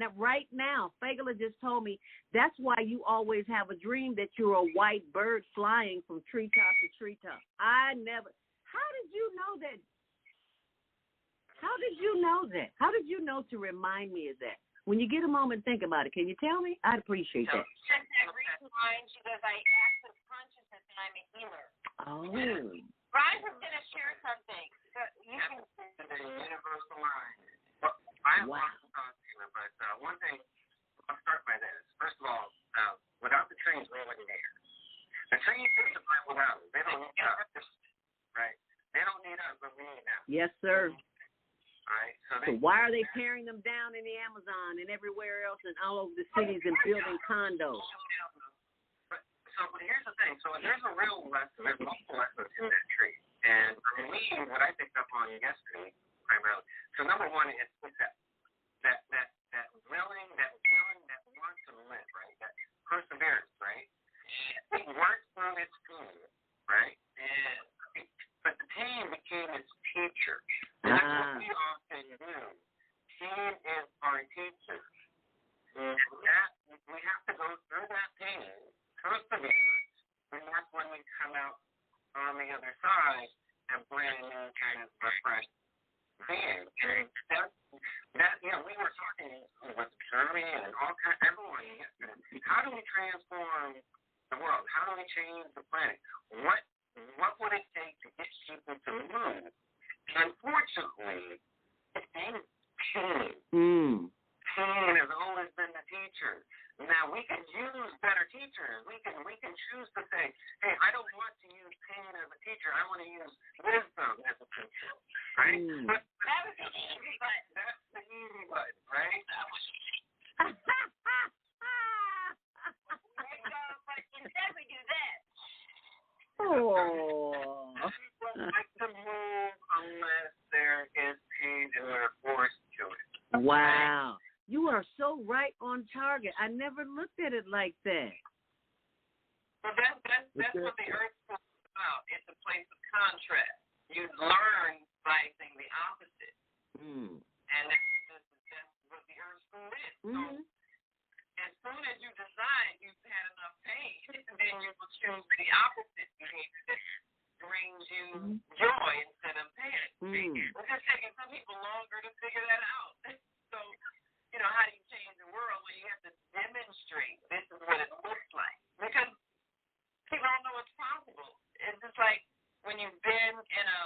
now, Pagula just told me that's why you always have a dream that you're a white bird flying from treetop to treetop. How did you know that? How did you know that? How did you know to remind me of that? When you get a moment, think about it. Can you tell me? I'd appreciate that. She goes, I act with consciousness and I'm a healer. Oh. Brian was going to share something. You can the universal mind. Well, I have lots of thoughts, but one thing, I'll start by this. First of all, without the trees, we wouldn't be here. The trees do survive without us. They don't need us, right? They don't need us, but we need them. Yes, sir. Right? So why are they tearing them down in the Amazon and everywhere else and all over the cities and building condos? But here's the thing. So there's a real lesson. There's multiple lessons in that tree. And for me, what I picked up on yesterday, primarily. So number one is that willing, that wants to live, right? That perseverance, right? It works through its pain, right? But the pain became its teacher. And that's what we often do. Pain is our teacher. And that we have to go through that pain. Perseverance, and that's when we come out on the other side and bring a new kind of refreshed being. And that we were talking with Jeremy and everyone yesterday. How do we transform the world? How do we change the planet? What would it take to get people to move? And unfortunately, it ain't pain. Pain has always been the teacher. Now, we can use better teachers. We can choose to say, hey, I don't want to use pain as a teacher. I want to use wisdom as a teacher, right? But that was the easy button. That's the easy button, right? But instead we do this. Oh. We like to move unless there is pain and we're forced to it. Wow. You are so right on target. I never looked at it like that. Well, that's what the earth is about. It's a place of contrast. You learn by saying the opposite. And that's what the earth school is. So as soon as you decide you've had enough pain, then you will choose the opposite behavior that brings you joy instead of panic. It's just taking some people longer to figure that out. So, how do you change the world? Well, you have to demonstrate this is what it looks like. Because people don't know it's possible. It's just like when you've been in a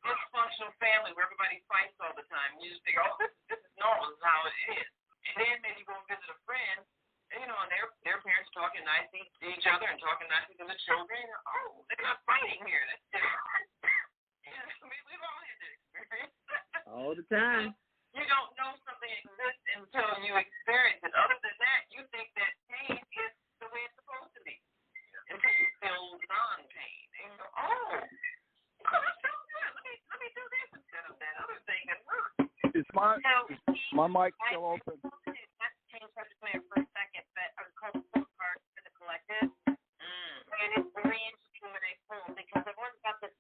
dysfunctional family where everybody fights all the time. You just think, oh, this is normal. This is how it is. And then maybe you go and visit a friend, and their parents talking nicely to each other and talking nicely to the children. Oh, they're not fighting here. That's different. We've all had that experience. All the time. You don't know something exists until you experience it. Other than that, you think that pain is the way it's supposed to be until you feel non-pain. And you go, oh, that feels good. Let me do this instead of that other thing that hurts. Is my mic still open? Let's change subject matter for a second, but I was called Postcards for the Collective. And it's very interesting what I pulled because everyone's got this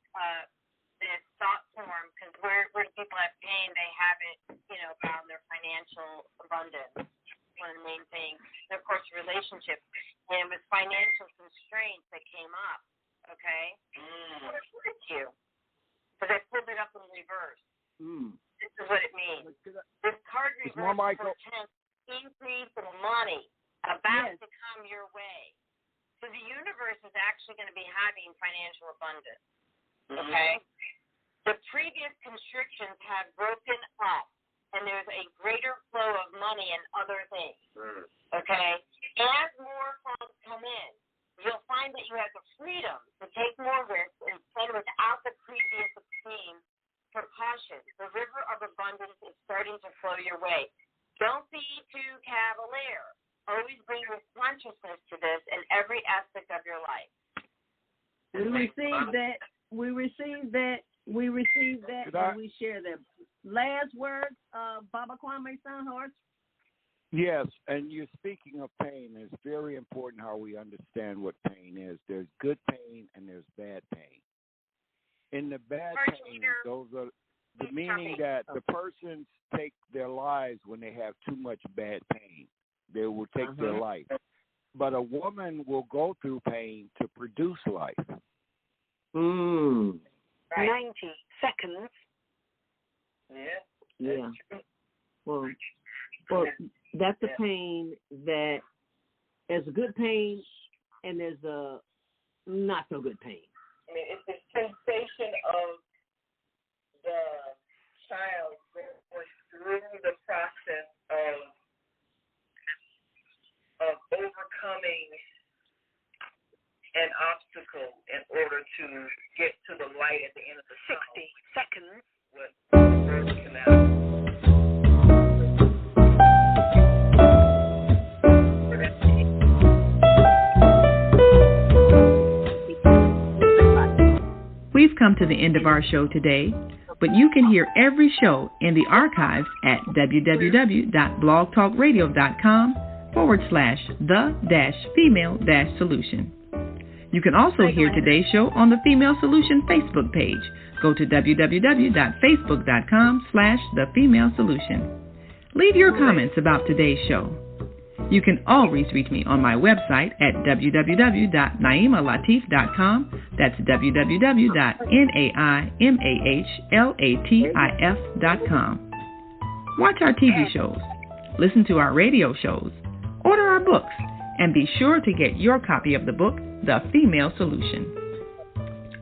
thought form because where people have pain, they have it, about their financial abundance. One of the main things. And of course, relationships. And with financial constraints that came up, okay? What hurt you? Because I pulled it up in reverse. This is what it means. This card reverse portends increase in money about to come your way. So the universe is actually going to be having financial abundance. Okay? The previous constrictions have broken up, and there's a greater flow of money and other things. Okay? As more funds come in, you'll find that you have the freedom to take more risks and spend without the previous obscene precautions. The river of abundance is starting to flow your way. Don't be too cavalier. Always bring your consciousness to this in every aspect of your life. We receive that. We receive that. And we share them. Last words, Baba Kwame Sunhorse. Yes, and you're speaking of pain. It's very important how we understand what pain is. There's good pain and there's bad pain. In the bad pain, those are the meaning that the persons take their lives when they have too much bad pain. They will take their life. But a woman will go through pain to produce life. 90 seconds. Yeah. Well, that's a pain that there's a good pain and there's a not so good pain. I mean, it's the sensation of the child going through the process of overcoming an obstacle in order to get to the light at the end of the tunnel. 60 seconds. What working out. We've come to the end of our show today, but you can hear every show in the archives at www.blogtalkradio.com/the-female-solution. You can also hear today's show on the Female Solution Facebook page. Go to www.facebook.com/thefemalesolution. Leave your comments about today's show. You can always reach me on my website at www.naimalatif.com. That's www.naimalatif.com. Watch our TV shows, listen to our radio shows, order our books, and be sure to get your copy of the book, The Female Solution.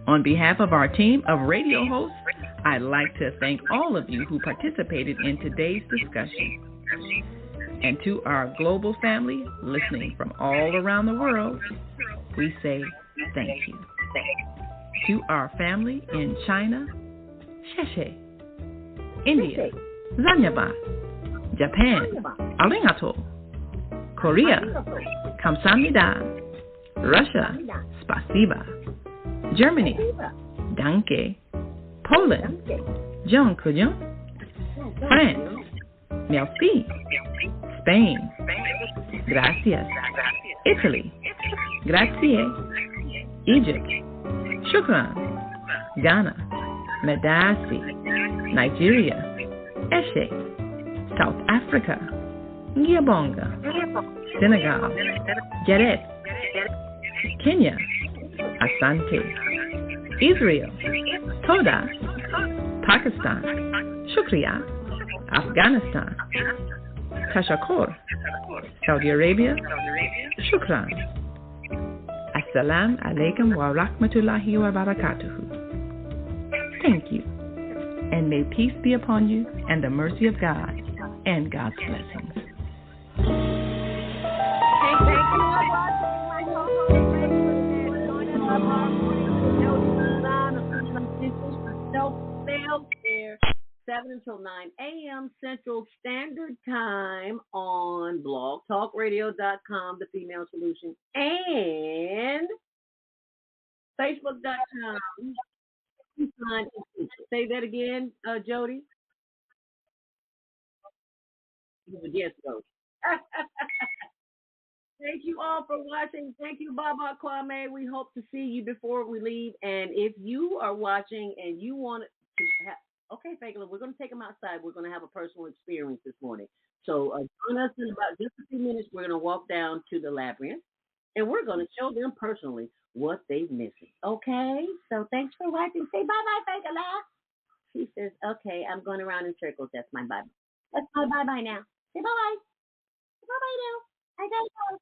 On behalf of our team of radio hosts, I'd like to thank all of you who participated in today's discussion. And to our global family listening from all around the world, we say thank you. To our family in China, Sheshe. India, Zanyaba. Japan, Arigato. Korea, Kamsahamnida. Russia, Spasiba. Germany, Danke. Poland, Dziękuję. France, Merci. Spain, Gracias. Italy, Grazie. Egypt, Shukran. Ghana, Medasi. Nigeria, Eshe. South Africa, Ngiyabonga. Senegal, Jared. Kenya, Asante. Israel, Toda, Pakistan, Shukriya, Afghanistan, Tashakkur, Saudi Arabia, Shukran. Assalamu alaikum wa rahmatullahi wa barakatuhu. Thank you, and may peace be upon you and the mercy of God and God's blessings. Thank you for watching my self-care, 7 until 9 a.m. Central Standard Time on blogtalkradio.com, The Female Solution, and Facebook.com. Say that again, Jody. Yes, Jody. Thank you all for watching. Thank you, Baba Kwame. We hope to see you before we leave. And if you are watching and you want to have, okay, Fagala, we're going to take them outside. We're going to have a personal experience this morning. So join us in about just a few minutes. We're going to walk down to the labyrinth, and we're going to show them personally what they've missing. Okay? So thanks for watching. Say bye-bye, Fagala. She says, okay, I'm going around in circles. That's my bye. That's my bye-bye now. Say bye-bye. Bye-bye now. I got to go.